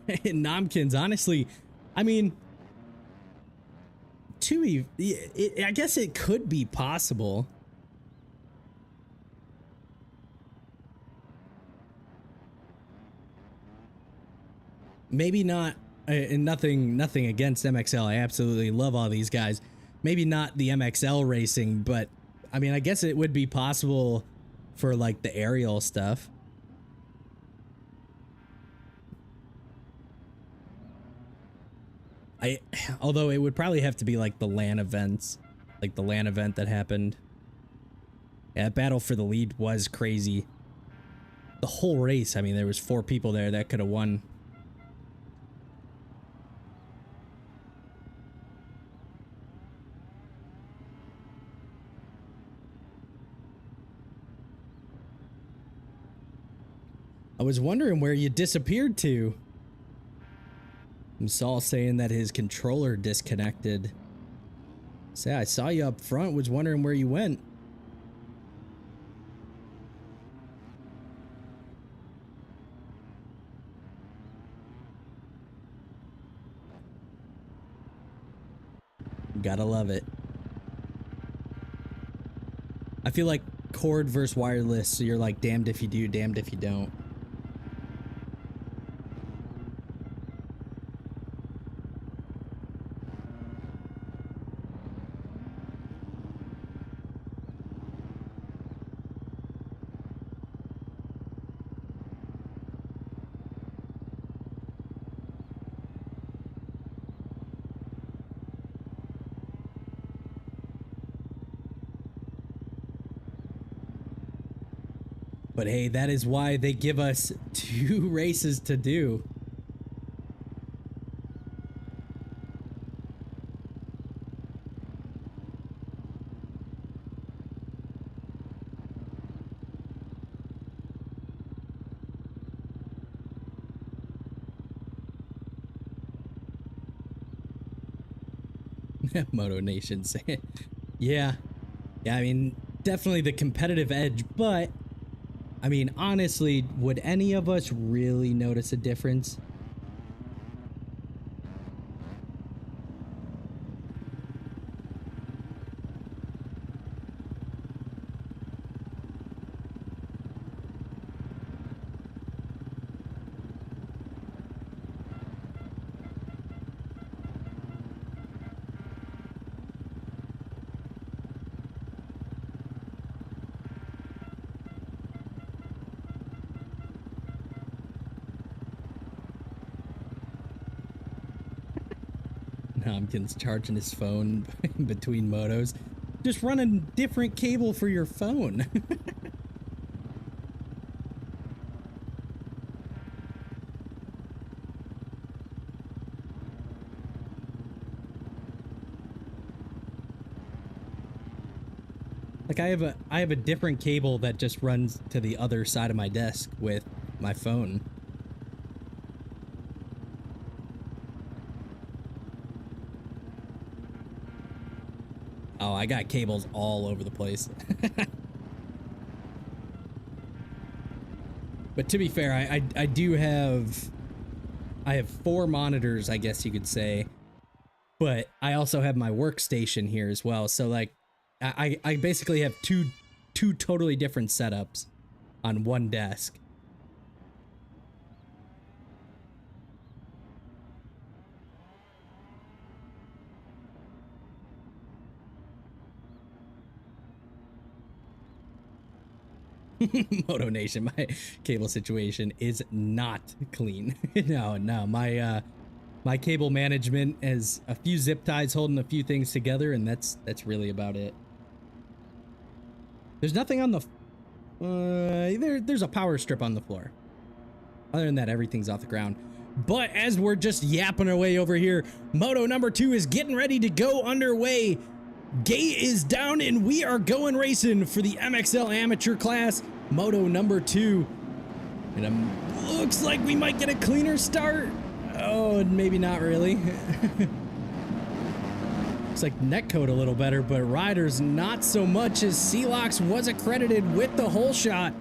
And Nomkins, honestly, I mean, I guess it could be possible. Maybe not, and nothing against MXL. I absolutely love all these guys. Maybe not the MXL racing, but I mean, I guess it would be possible for like the aerial stuff. Although it would probably have to be like the LAN events, like the LAN event that happened. Yeah, battle for the lead was crazy. The whole race, I mean, there was 4 people there that could have won. I was wondering where you disappeared to. Saul saying that his controller disconnected. Say, I saw you up front, was wondering where you went. Gotta love it. I feel like cord versus wireless, so you're like damned if you do, damned if you don't. But hey, that is why they give us 2 races to do. Moto Nation saying, yeah, I mean, definitely the competitive edge, but I mean, honestly, would any of us really notice a difference? Tompkins charging his phone between motos. Just run a different cable for your phone. Like I have a different cable that just runs to the other side of my desk with my phone. Oh, I got cables all over the place. But to be fair, I do have... I have 4 monitors, I guess you could say. But I also have my workstation here as well. So, like, I basically have two totally different setups on one desk. Moto Nation, my cable situation is not clean. No, my cable management has a few zip ties holding a few things together, and that's really about it. There's nothing on the there's a power strip on the floor. Other than that, everything's off the ground. But as we're just yapping our way over here, Moto number 2 is getting ready to go underway. Gate is down and we are going racing for the MXL amateur class, Moto number 2. And looks like we might get a cleaner start. Oh, maybe not really. Looks like netcode a little better, but riders not so much, as Celox was accredited with the whole shot.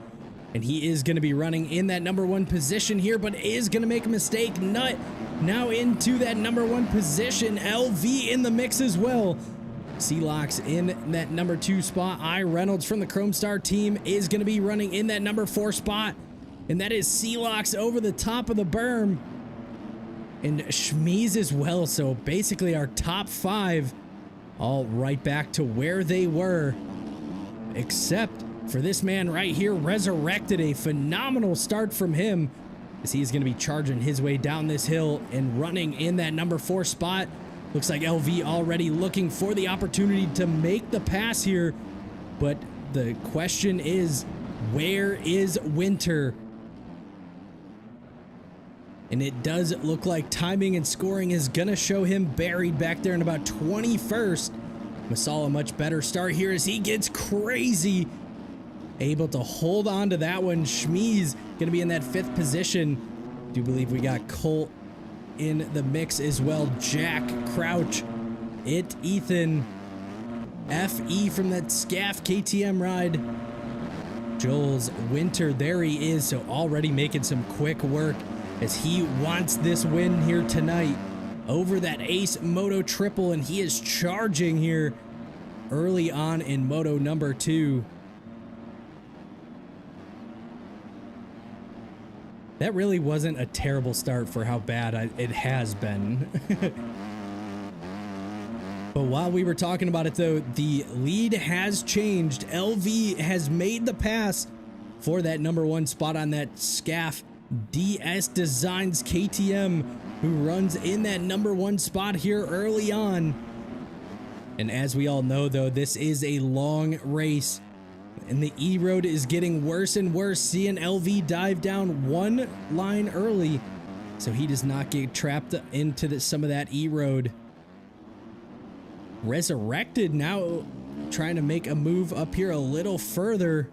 And he is going to be running in that number 1 position here, but is going to make a mistake. Nut now into that number 1 position. LV in the mix as well. Celox in that number 2 spot. Reynolds from the Chrome Star team is going to be running in that number 4 spot. And that is Celox over the top of the berm. And Schmeez as well. So basically our top 5 all right back to where they were. Except for this man right here, Resurrected. A phenomenal start from him, as he's going to be charging his way down this hill and running in that number 4 spot. Looks like LV already looking for the opportunity to make the pass here. But the question is, where is Winter? And it does look like timing and scoring is going to show him buried back there in about 21st. Masala much better start here as he gets crazy. Able to hold on to that one. Schmeez going to be in that 5th position. Do believe we got Colt in the mix as well. Jack, Crouch, Ethan, FE from that Scaff KTM ride. Joel's Winter, there he is. So already making some quick work, as he wants this win here tonight. over that Ace Moto triple, and he is charging here early on in Moto number 2. That really wasn't a terrible start for how bad it has been. But while we were talking about it though, the lead has changed. LV has made the pass for that number 1 spot on that SCAF. DS Designs KTM, who runs in that number 1 spot here early on. And as we all know though, this is a long race and the E-Road is getting worse and worse, seeing LV dive down 1 line early so he does not get trapped into some of that E-Road. Resurrected now trying to make a move up here a little further,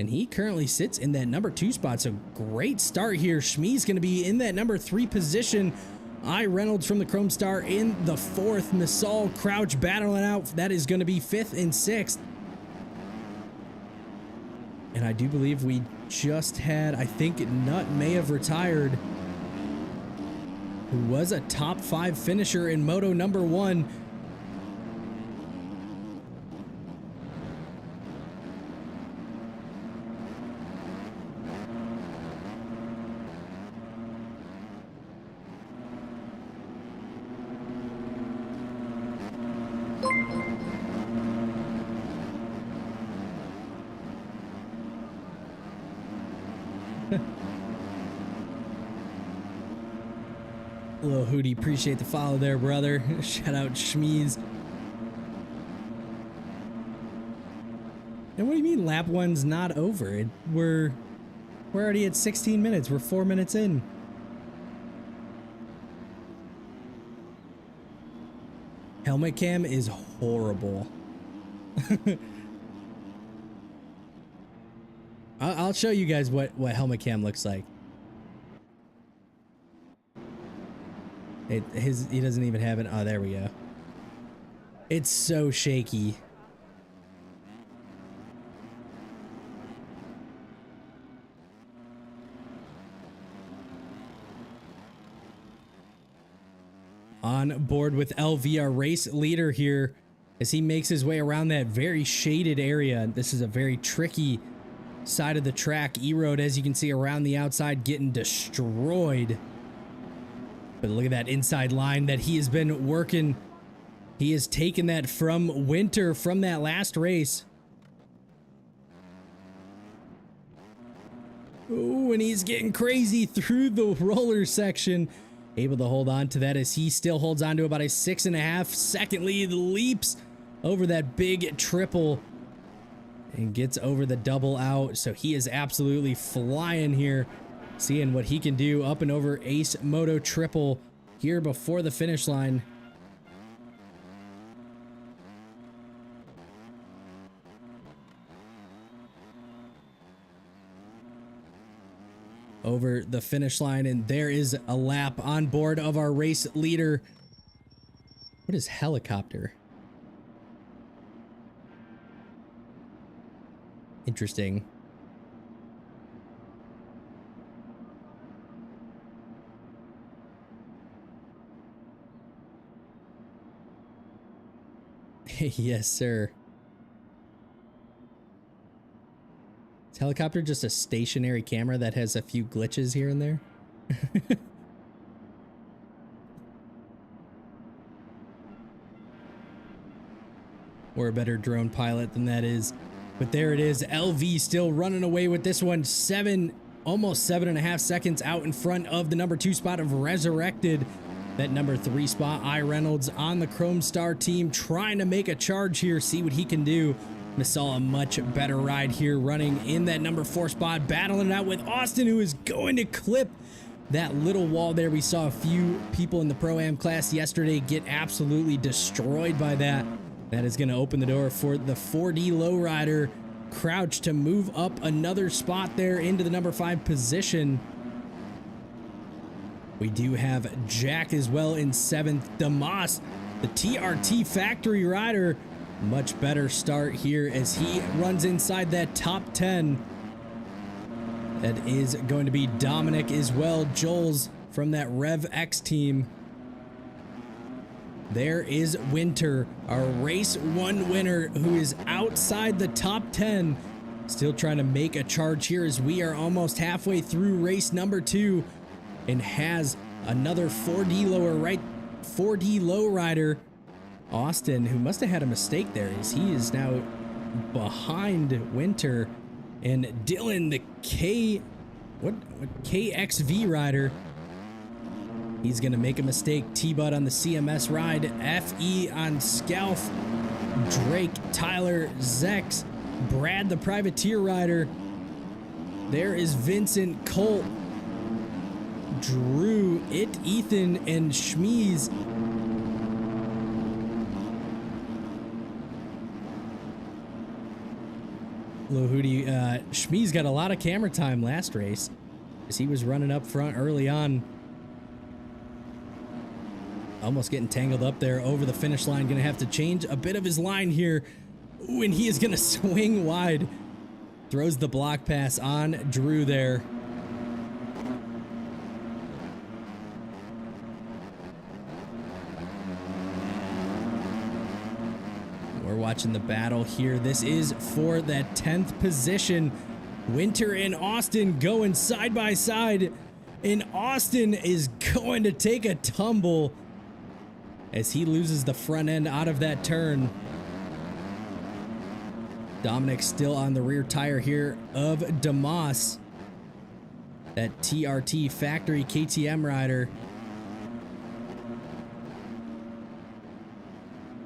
and he currently sits in that number 2 spot. So great start here. Shmee's going to be in that number 3 position. Reynolds from the Chrome Star in the 4th. Misal Crouch battling out. That is going to be 5th and 6th. And I do believe we just had, I think Nut may have retired, who was a top 5 finisher in Moto number 1. Little Hootie, appreciate the follow there, brother. Shout out Shmeez. And what do you mean lap 1's not over? We're already at 16 minutes. We're 4 minutes in. Helmet cam is horrible. I'll show you guys what helmet cam looks like. He doesn't even have it. Oh, there we go. It's so shaky. On board with LV, our race leader here, as he makes his way around that very shaded area. This is a very tricky side of the track. E-Road, as you can see around the outside, getting destroyed. But look at that inside line that he has been working. He has taken that from Winter from that last race. Ooh, and he's getting crazy through the roller section. Able to hold on to that as he still holds on to about a 6.5 second lead. Leaps over that big triple and gets over the double out. So he is absolutely flying here. Seeing what he can do up and over Ace Moto triple here before the finish line. Over the finish line, and there is a lap on board of our race leader. What is helicopter? Interesting. Yes, sir. Is helicopter just a stationary camera that has a few glitches here and there? Or a better drone pilot than that is. But there it is. LV still running away with this one. Almost 7.5 seconds out in front of the number 2 spot of Resurrected. That number 3 spot, Reynolds on the Chrome Star team, trying to make a charge here, see what he can do. Misal a much better ride here, running in that number 4 spot, battling it out with Austin, who is going to clip that little wall there. We saw a few people in the Pro-Am class yesterday get absolutely destroyed by that. That is going to open the door for the 4D lowrider Crouch to move up another spot there into the number 5 position. We do have Jack as well in 7th. Damas, the TRT factory rider, much better start here as he runs inside that top 10. That is going to be Dominic as well. Joel's from that Rev X team. there is Winter, our race 1 winner, who is outside the top 10. Still trying to make a charge here as we are almost halfway through race number 2 and has another 4D lowrider, Austin, who must have had a mistake there as he is now behind Winter, and Dylan, the KXV rider, he's gonna make a mistake. T-Bud on the CMS ride, FE on Scalf, Drake, Tyler, Zex, Brad the privateer rider. There is Vincent, Colt, Drew, Ethan, and Schmeez. Lohudi, Schmeez got a lot of camera time last race as he was running up front early on. Almost getting tangled up there over the finish line. Gonna have to change a bit of his line here. Ooh, and he is gonna swing wide. Throws the block pass on Drew there. We're watching the battle here. This is for that 10th position. Winter and Austin going side by side. And Austin is going to take a tumble as he loses the front end out of that turn. Dominic still on the rear tire here of Damas, that TRT factory KTM rider.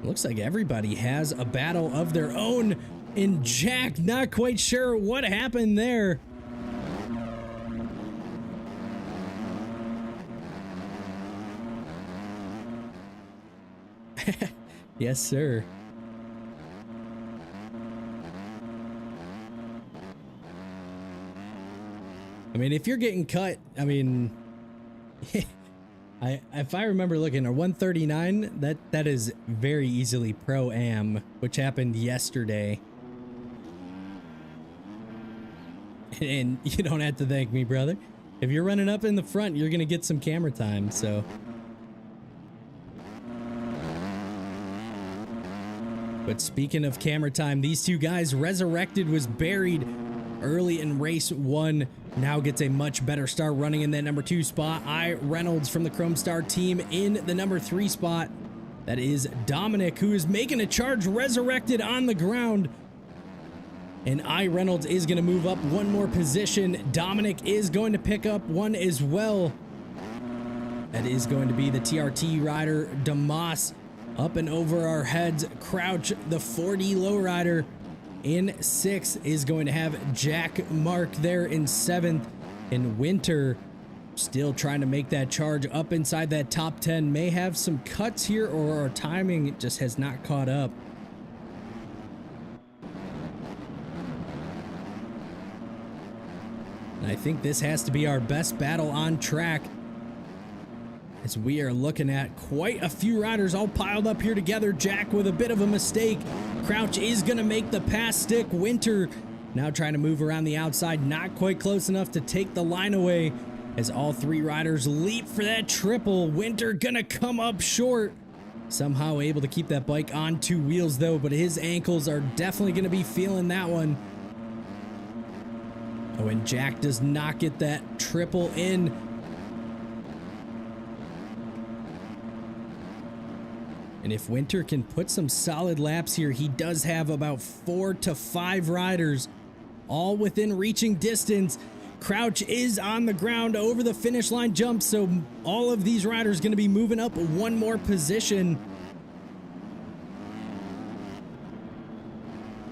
Looks like everybody has a battle of their own, and Jack not quite sure what happened there. Yes, sir. I mean, if you're getting cut, I mean, if I remember looking at 139, that is very easily Pro-Am, which happened yesterday. And you don't have to thank me, brother. If you're running up in the front, you're gonna get some camera time, so. But speaking of camera time, these two guys, Resurrected was buried early in race 1, now gets a much better start running in that number 2 spot. Reynolds from the Chrome Star team in the number 3 spot. That is Dominic, who is making a charge. Resurrected on the ground. And Reynolds is going to move up one more position. Dominic is going to pick up one as well. That is going to be the TRT rider, Damas, up and over our heads. Crouch, the 4D lowrider, in 6th is going to have Jack Mark there in 7th. And Winter still trying to make that charge up inside that top 10. May have some cuts here, or our timing just has not caught up. And I think this has to be our best battle on track, as we are looking at quite a few riders all piled up here together. Jack with a bit of a mistake. Crouch is going to make the pass stick. Winter now trying to move around the outside, not quite close enough to take the line away as all 3 riders leap for that triple. Winter going to come up short. Somehow able to keep that bike on 2 wheels though, but his ankles are definitely going to be feeling that one. Oh, and Jack does not get that triple in. And if Winter can put some solid laps here, he does have about 4 to 5 riders all within reaching distance. Crouch is on the ground over the finish line jump, so all of these riders going to be moving up one more position.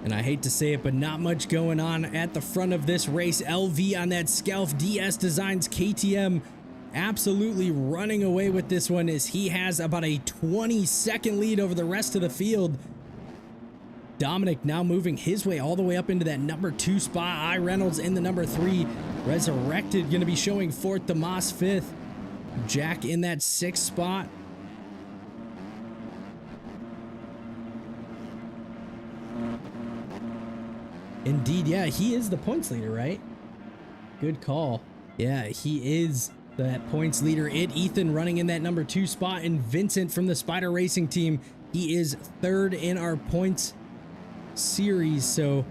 And I hate to say it, but not much going on at the front of this race. LV on that Scalf DS Designs KTM absolutely running away with this one, as he has about a 20-second lead over the rest of the field. Dominic now moving his way all the way up into that number 2 spot. Reynolds in the number 3. Resurrected going to be showing 4th. Damas 5th. Jack in that 6th spot. Indeed, yeah, he is the points leader, right? Good call. Yeah, he is that points leader, Ethan running in that number 2 spot, and Vincent from the Spider Racing team, he is 3rd in our points series. So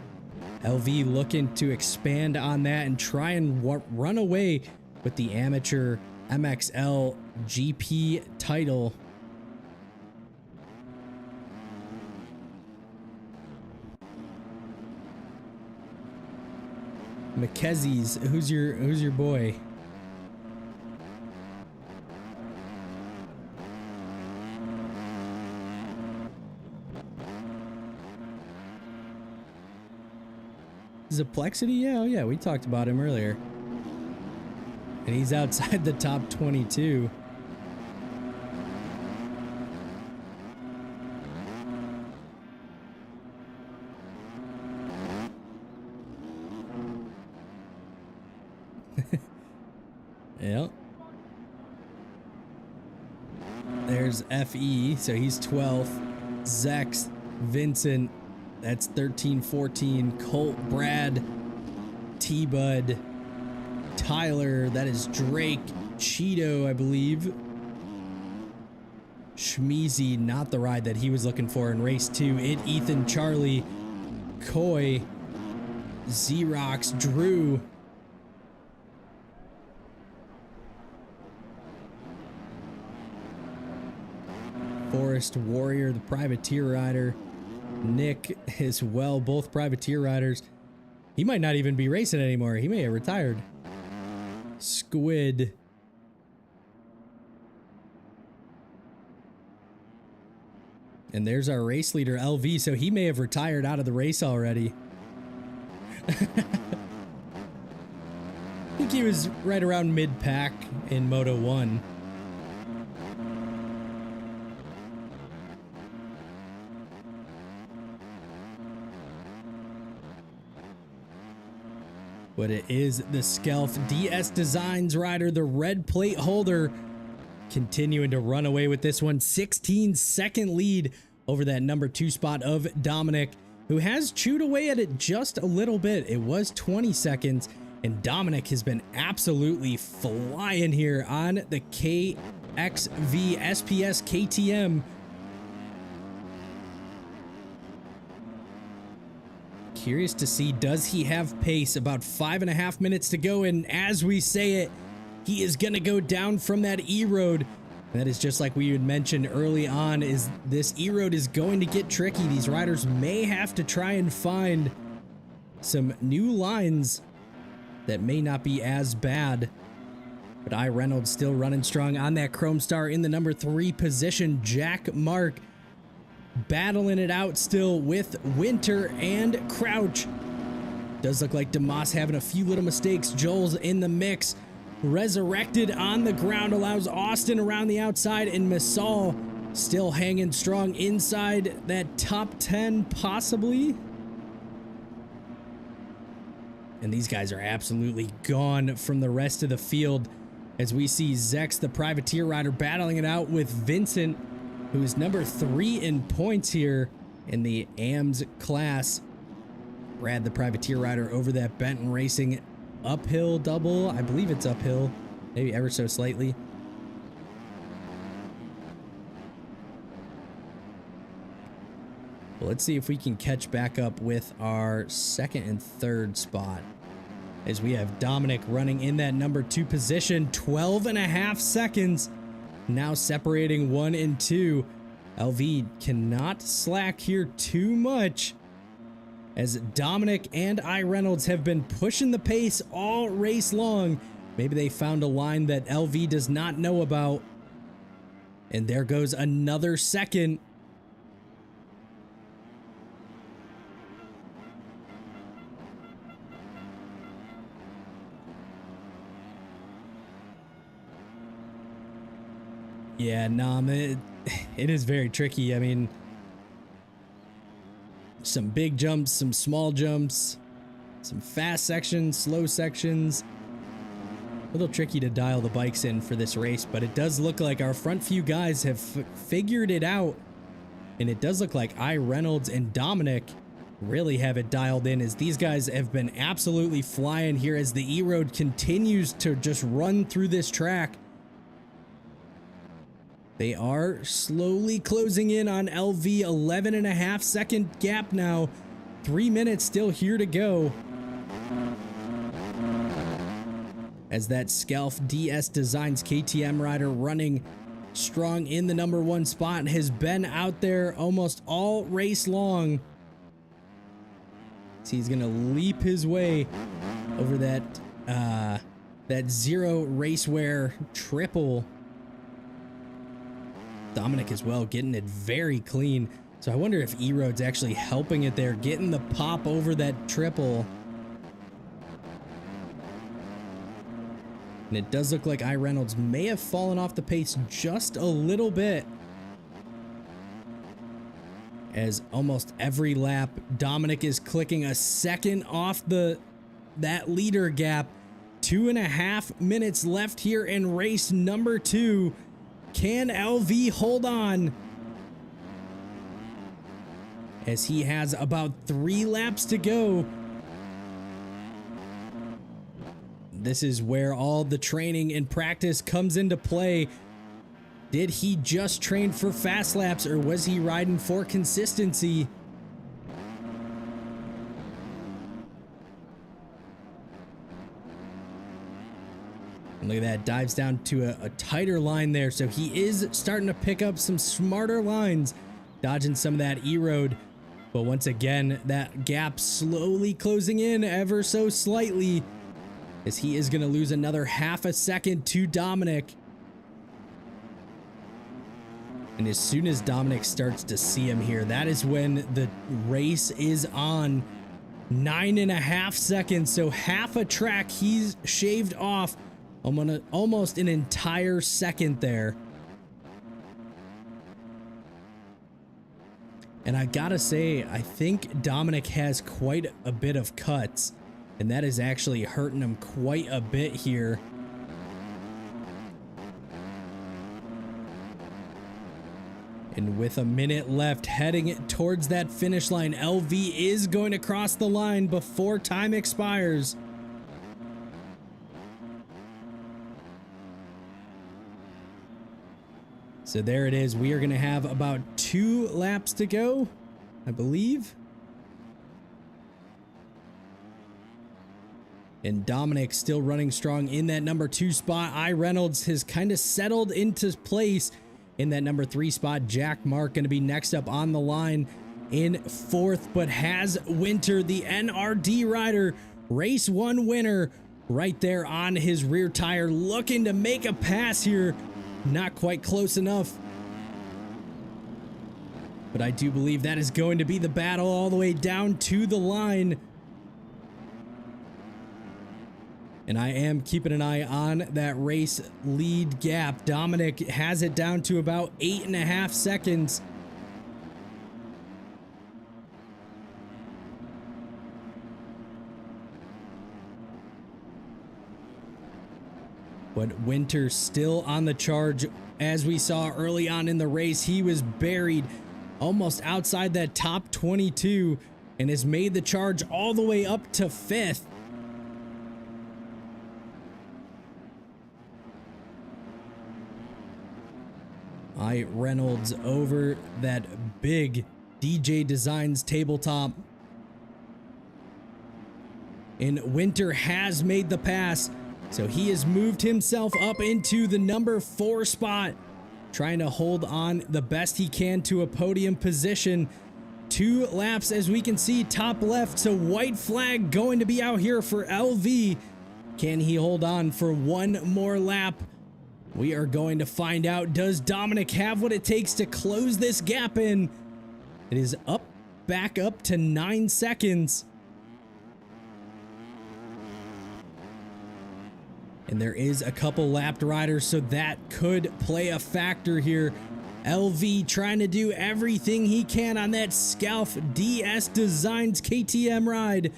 LV looking to expand on that and try and run away with the amateur MXL GP title. McKenzie's, who's your boy? Zeplexity? Yeah, we talked about him earlier. And he's outside the top 22. Yep. There's FE, so he's 12th. Zex, Vincent, that's 13, 14. Colt, Brad, T-Bud, Tyler, that is Drake, Cheeto, I believe. Schmeezy, not the ride that he was looking for in race 2. Ethan, Charlie, Coy, Xerox, Drew. Forest Warrior, the privateer rider. Nick as well, both privateer riders. He might not even be racing anymore. He may have retired. Squid. And there's our race leader, LV, so he may have retired out of the race already. I think he was right around mid-pack in Moto 1. But it is the Skelf DS Designs rider, the red plate holder, continuing to run away with this one. 16-second lead over that number 2 spot of Dominic, who has chewed away at it just a little bit. It was 20 seconds, and Dominic has been absolutely flying here on the KXV SPS KTM. Curious to see, does he have pace? About 5.5 minutes to go, and as we say it, he is gonna go down from that E-road. That is just like we had mentioned early on, is this E-road is going to get tricky. These riders may have to try and find some new lines that may not be as bad. But I Reynolds still running strong on that Chrome Star in the number 3 position. Jack Mark battling it out still with Winter and Crouch. Does look like DeMoss having a few little mistakes. Joel's in the mix. Resurrected on the ground allows Austin around the outside, and Masal still hanging strong inside that top 10 possibly. And these guys are absolutely gone from the rest of the field as we see Zex, the privateer rider, battling it out with Vincent, who is number 3 in points here in the AMS class. Brad, the privateer rider, over that Benton Racing uphill double. I believe it's uphill, maybe ever so slightly. Well, let's see if we can catch back up with our 2nd and 3rd spot, as we have Dominic running in that number 2 position. 12.5 seconds now separating 1 and 2. LV cannot slack here too much, as Dominic and I Reynolds have been pushing the pace all race long. Maybe they found a line that LV does not know about. And there goes another second. Yeah, it is very tricky. I mean, some big jumps, some small jumps, some fast sections, slow sections. A little tricky to dial the bikes in for this race, but it does look like our front few guys have figured it out. And it does look like I Reynolds and Dominic really have it dialed in, as these guys have been absolutely flying here as the E-Road continues to just run through this track. They are slowly closing in on LV, 11.5 second gap now. 3 minutes still here to go. As that Scalf DS Designs KTM rider running strong in the number 1 spot, has been out there almost all race long. So he's gonna leap his way over that zero race wear triple. Dominic as well, getting it very clean. So I wonder if E-Road's actually helping it there, getting the pop over that triple. And it does look like I Reynolds may have fallen off the pace just a little bit, as almost every lap Dominic is clicking a second off that leader gap. 2.5 minutes left here in race number 2. Can LV hold on, as he has about 3 laps to go? This is where all the training and practice comes into play. Did he just train for fast laps, or was he riding for consistency? And look at that, dives down to a tighter line there. So he is starting to pick up some smarter lines, dodging some of that E-Road. But once again, that gap slowly closing in ever so slightly, as he is going to lose another half a second to Dominic. And as soon as Dominic starts to see him here, that is when the race is on. 9.5 seconds, so half a track he's shaved off, almost an entire second there. And I gotta say, I think Dominic has quite a bit of cuts, and that is actually hurting him quite a bit here. And with a minute left, heading towards that finish line, LV is going to cross the line before time expires. So there it is. We are going to have about 2 laps to go, I believe. And Dominic still running strong in that number 2 spot. I Reynolds has kind of settled into place in that number 3 spot. Jack Mark going to be next up on the line in 4th, but has Winter, the NRD rider, race 1 winner, right there on his rear tire, looking to make a pass here. Not quite close enough. But I do believe that is going to be the battle all the way down to the line. And I am keeping an eye on that race lead gap. Dominic has it down to about 8.5 seconds. But Winter still on the charge. As we saw early on in the race, he was buried almost outside that top 22 and has made the charge all the way up to 5th. I Reynolds over that big DJ Designs tabletop. And Winter has made the pass, so he has moved himself up into the number 4 spot, trying to hold on the best he can to a podium position. 2 laps, as we can see, top left, so white flag going to be out here for LV. Can he hold on for 1 more lap? We are going to find out. Does Dominic have what it takes to close this gap in? It is back up to 9 seconds. And there is a couple lapped riders, so that could play a factor here. LV trying to do everything he can on that Scalf DS Designs KTM ride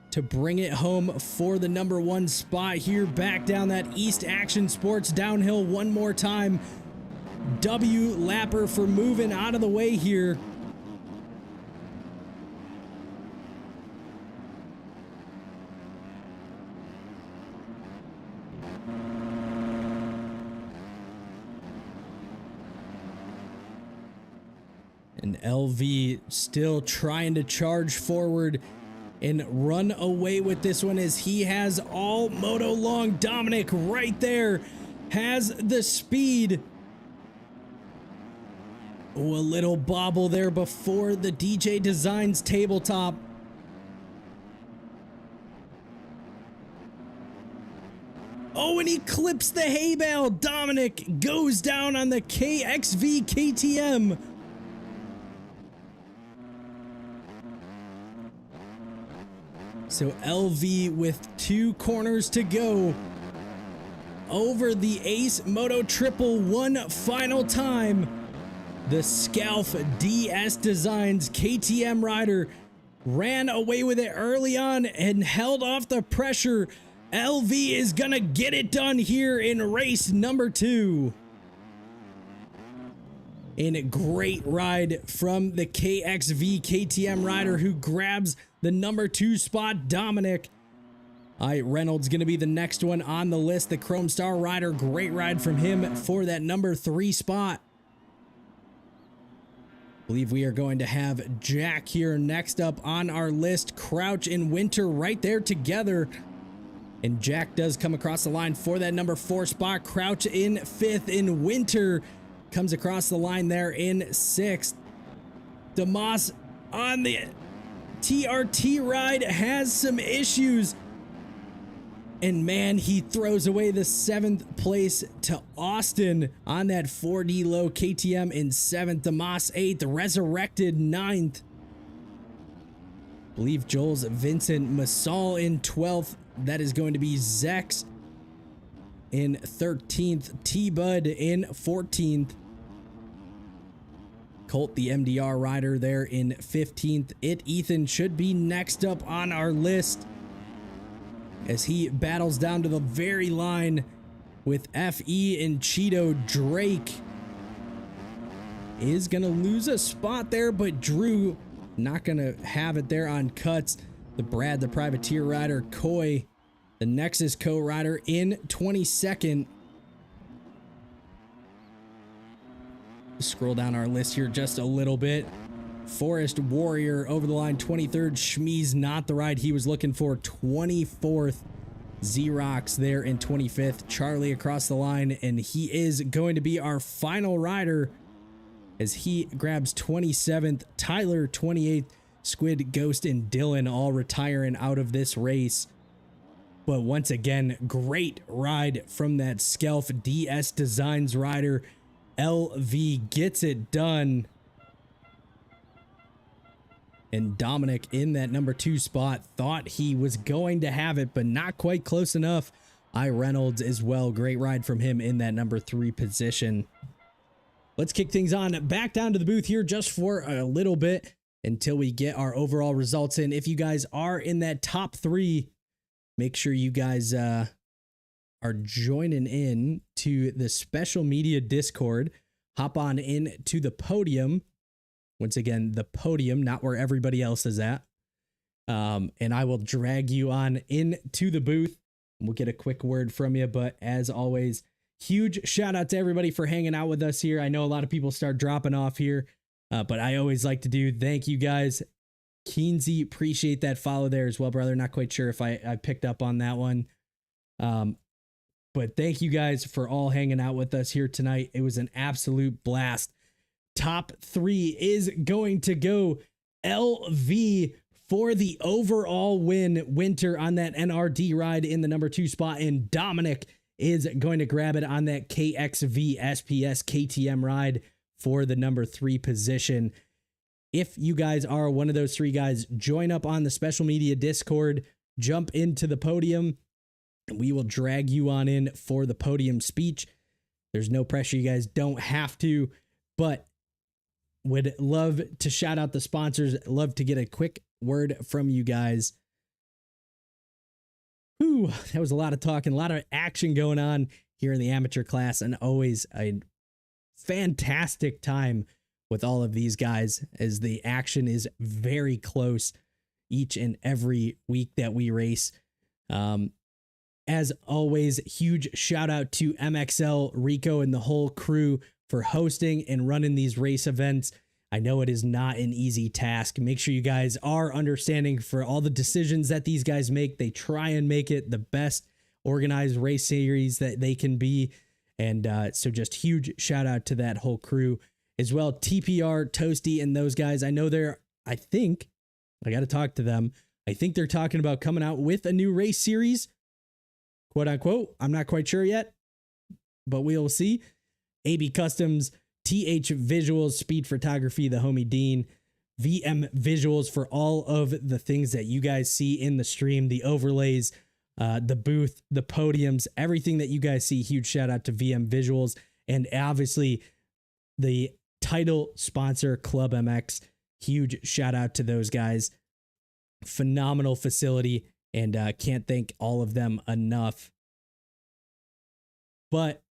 to bring it home for the number 1 spot here, back down that East Action Sports downhill one more time. W Lapper for moving out of the way here. And LV still trying to charge forward and run away with this one as he has all moto long. Dominic right there has the speed. Oh, a little bobble there before the DJ Designs tabletop. Oh, and he clips the hay bale. Dominic goes down on the KXV KTM. So LV with 2 corners to go over the Ace Moto Triple one final time. The Scalf DS Designs KTM rider ran away with it early on and held off the pressure. LV is gonna get it done here in race number 2. In a great ride from the KXV KTM rider who grabs the number 2 spot, Dominic. Reynolds gonna be the next one on the list. The Chrome Star rider, great ride from him for that number 3 spot. I believe we are going to have Jack here next up on our list. Crouch and Winter right there together. And Jack does come across the line for that number 4 spot. Crouch in 5th, and Winter comes across the line there in 6th. DeMoss on the TRT ride has some issues. And man, he throws away the 7th place to Austin on that 4D low KTM in 7th. DeMoss 8th, Resurrected 9th. I believe Joel's Vincent Massal in 12th. That is going to be Zex in 13th. T-Bud in 14th. Colt, the MDR rider, there in 15th. Ethan should be next up on our list as he battles down to the very line with FE and Cheeto. Drake is gonna lose a spot there, but Drew not gonna have it there on cuts. The Brad, the Privateer rider, Coy, the Nexus co-rider in 22nd. Scroll down our list here just a little bit. Forest Warrior over the line, 23rd. Shmee's not the ride he was looking for, 24th. Xerox there in 25th. Charlie across the line, and he is going to be our final rider as he grabs 27th. Tyler 28th. Squid, Ghost, and Dylan all retiring out of this race. But once again, great ride from that Scalf DS Designs rider. LV gets it done. And Dominic in that number 2 spot thought he was going to have it, but not quite close enough. Reynolds as well. Great ride from him in that number 3 position. Let's kick things on back down to the booth here just for a little bit until we get our overall results in. If you guys are in that top 3, make sure you guys are joining in to the special media Discord. Hop on in to the podium. Once again, the podium, not where everybody else is at. And I will drag you on into the booth. We'll get a quick word from you. But as always, huge shout out to everybody for hanging out with us here. I know a lot of people start dropping off here, but I always like to do thank you guys. Keensy, appreciate that follow there as well, brother. Not quite sure if I picked up on that one. But thank you guys for all hanging out with us here tonight. It was an absolute blast. Top 3 is going to go LV for the overall win. Winter on that NRD ride in the number 2 spot, and Dominic is going to grab it on that KXV SPS KTM ride for the number 3 position. If you guys are one of those 3 guys, join up on the special media Discord, jump into the podium, and we will drag you on in for the podium speech. There's no pressure. You guys don't have to, but would love to shout out the sponsors. Love to get a quick word from you guys. Whew, that was a lot of talking, a lot of action going on here in the amateur class, and always a fantastic time with all of these guys as the action is very close each and every week that we race. As always, huge shout out to MXL, Rico, and the whole crew for hosting and running these race events. I know it is not an easy task. Make sure you guys are understanding for all the decisions that these guys make. They try and make it the best organized race series that they can be. And so just huge shout out to that whole crew as well. TPR, Toasty, and those guys. I know I think, I got to talk to them. I think they're talking about coming out with a new race series, quote unquote. I'm not quite sure yet, but we'll see. AB Customs, TH Visuals, Speed Photography, the homie Dean, VM Visuals for all of the things that you guys see in the stream, the overlays, the booth, the podiums, everything that you guys see. Huge shout out to VM Visuals, and obviously the title sponsor, Club MX. Huge shout out to those guys. Phenomenal facility, and can't thank all of them enough. But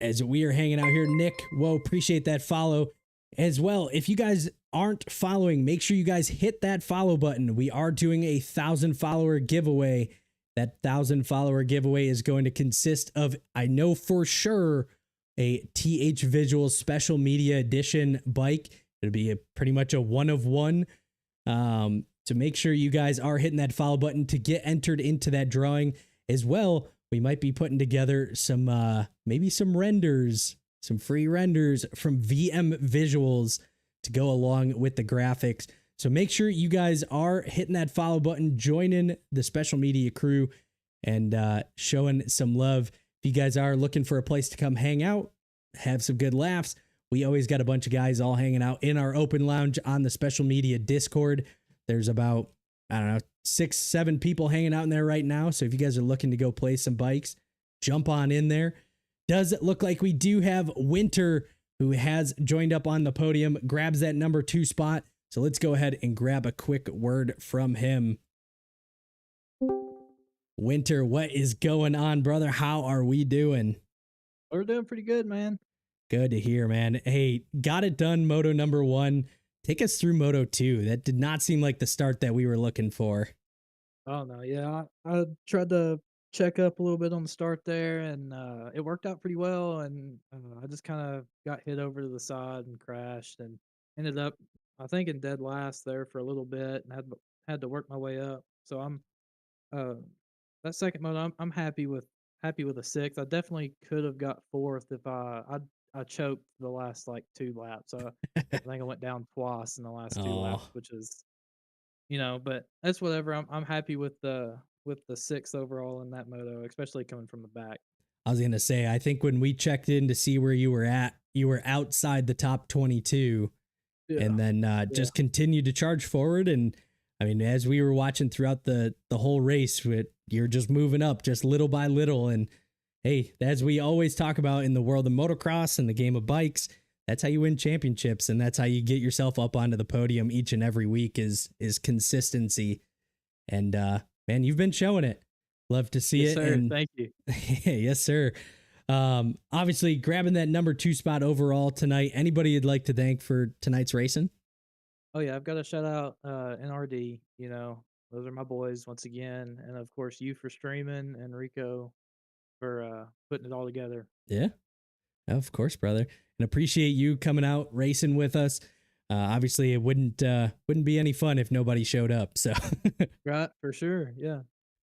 as we are hanging out here, Nick, whoa, appreciate that follow as well. If you guys aren't following, make sure you guys hit that follow button. We are doing a 1,000 follower giveaway. That 1,000 follower giveaway is going to consist of, I know for sure, a TH Visuals Special Media Edition bike. It'll be pretty much a one of one. So make sure you guys are hitting that follow button to get entered into that drawing as well. We might be putting together some, maybe some renders, some free renders from VM Visuals to go along with the graphics. So make sure you guys are hitting that follow button, joining the special media crew, and showing some love. If you guys are looking for a place to come hang out, have some good laughs, we always got a bunch of guys all hanging out in our open lounge on the special media Discord. There's about, I don't know, 6-7 people hanging out in there right now. So if you guys are looking to go play some bikes, jump on in there. Does it look like we do have Winter, who has joined up on the podium, grabs that number 2 spot. So let's go ahead and grab a quick word from him. Winter, what is going on, brother? How are we doing? We're doing pretty good, man. Good to hear, man. Hey, got it done, Moto number 1. Take us through Moto 2. That did not seem like the start that we were looking for. Oh no, yeah. I tried to check up a little bit on the start there, and it worked out pretty well. And I just kind of got hit over to the side and crashed, and ended up, I think, in dead last there for a little bit, and had to work my way up. So I'm that second moto, I'm happy with a 6th. I definitely could have got 4th if I choked the last like 2 laps. I think I went down twice in the last 2 laps, which is, but that's whatever. I'm happy with the 6th overall in that moto, especially coming from the back. I was going to say, I think when we checked in to see where you were at, you were outside the top 22, and then just continued to charge forward. And I mean, as we were watching throughout the whole race, you're just moving up just little by little. And hey, as we always talk about in the world of motocross and the game of bikes, that's how you win championships, and that's how you get yourself up onto the podium each and every week is consistency. And man, you've been showing it. Love to see yes, it. Sir. And thank you. yes, sir. Obviously grabbing that number 2 spot overall tonight. Anybody you'd like to thank for tonight's racing? Oh yeah, I've got to shout out NRD. Those are my boys once again, and of course you for streaming, and Rico for putting it all together. Yeah, of course, brother. And appreciate you coming out racing with us. Obviously, it wouldn't be any fun if nobody showed up. So, right, for sure, yeah.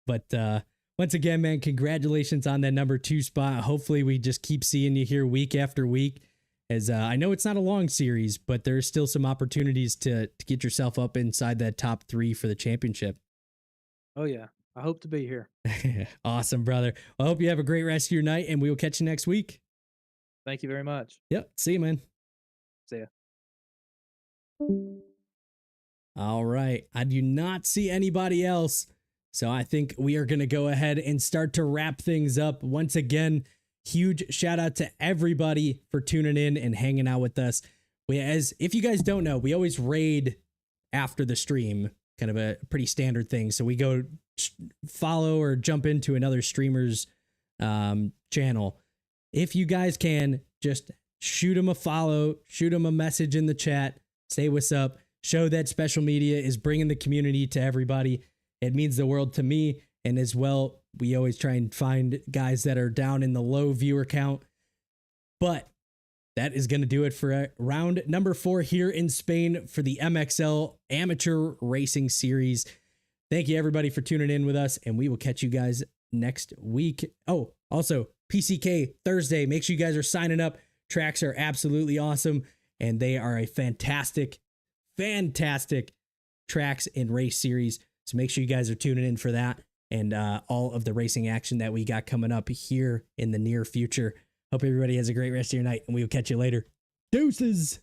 But once again, man, congratulations on that number 2 spot. Hopefully, we just keep seeing you here week after week. As I know it's not a long series, but there's still some opportunities to get yourself up inside that top 3 for the championship. Oh yeah, I hope to be here. Awesome, brother. Well, I hope you have a great rest of your night, and we will catch you next week. Thank you very much. Yep. See you, man. See ya. All right. I do not see anybody else. So I think we are going to go ahead and start to wrap things up. Once again, huge shout out to everybody for tuning in and hanging out with us. If you guys don't know, we always raid after the stream, kind of a pretty standard thing. So we go follow or jump into another streamer's channel. If you guys can, just shoot them a follow, shoot them a message in the chat, say what's up, show that special media is bringing the community to everybody. It means the world to me. And as well, we always try and find guys that are down in the low viewer count. But that is going to do it for round number 4 here in Spain for the MXL Amateur Racing Series. Thank you, everybody, for tuning in with us, and we will catch you guys next week. Oh, also, PCK Thursday. Make sure you guys are signing up. Tracks are absolutely awesome, and they are a fantastic tracks and race series. So make sure you guys are tuning in for that and all of the racing action that we got coming up here in the near future. Hope everybody has a great rest of your night, and we will catch you later. Deuces!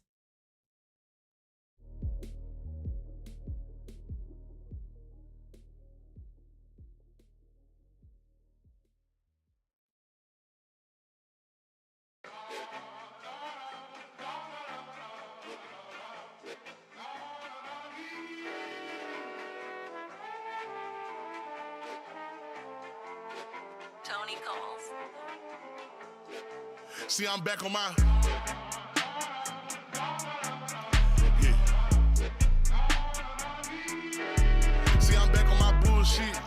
Tony calls. See, I'm back on my. See, I'm back on my bullshit.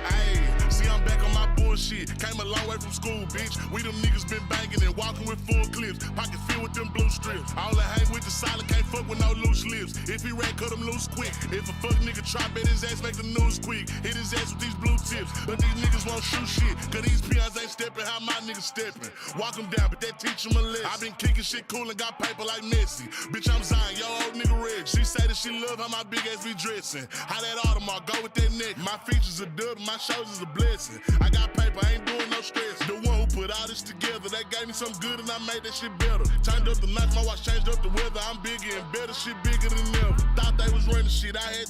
Ayy, see, I'm back on my bullshit. Came a long way from school, bitch. We them niggas been banging and walking with full clips. Pocket filled with them blue strips. All I hang with the silent, can't fuck with no loose lips. If he rat, cut him loose quick. If a fuck nigga try, bet his ass make the news quick. Hit his ass with these blue tips. But these niggas won't shoot shit. Cause these peons ain't stepping how my niggas stepping. Walk them down, but that teach them a lesson. I been kicking shit cool and got paper like Messi. Bitch, I'm Zion, yo old nigga red. She say that she love how my big ass be dressing. How that Audemars go with that neck. My features are dub, my shoulders is a blessing. I got paper, I ain't doing no stress. The one who put all this together, that gave me something good and I made that shit better. Turned up the knife, my watch changed up the weather. I'm bigger and better, shit bigger than ever. Thought they was running shit, I had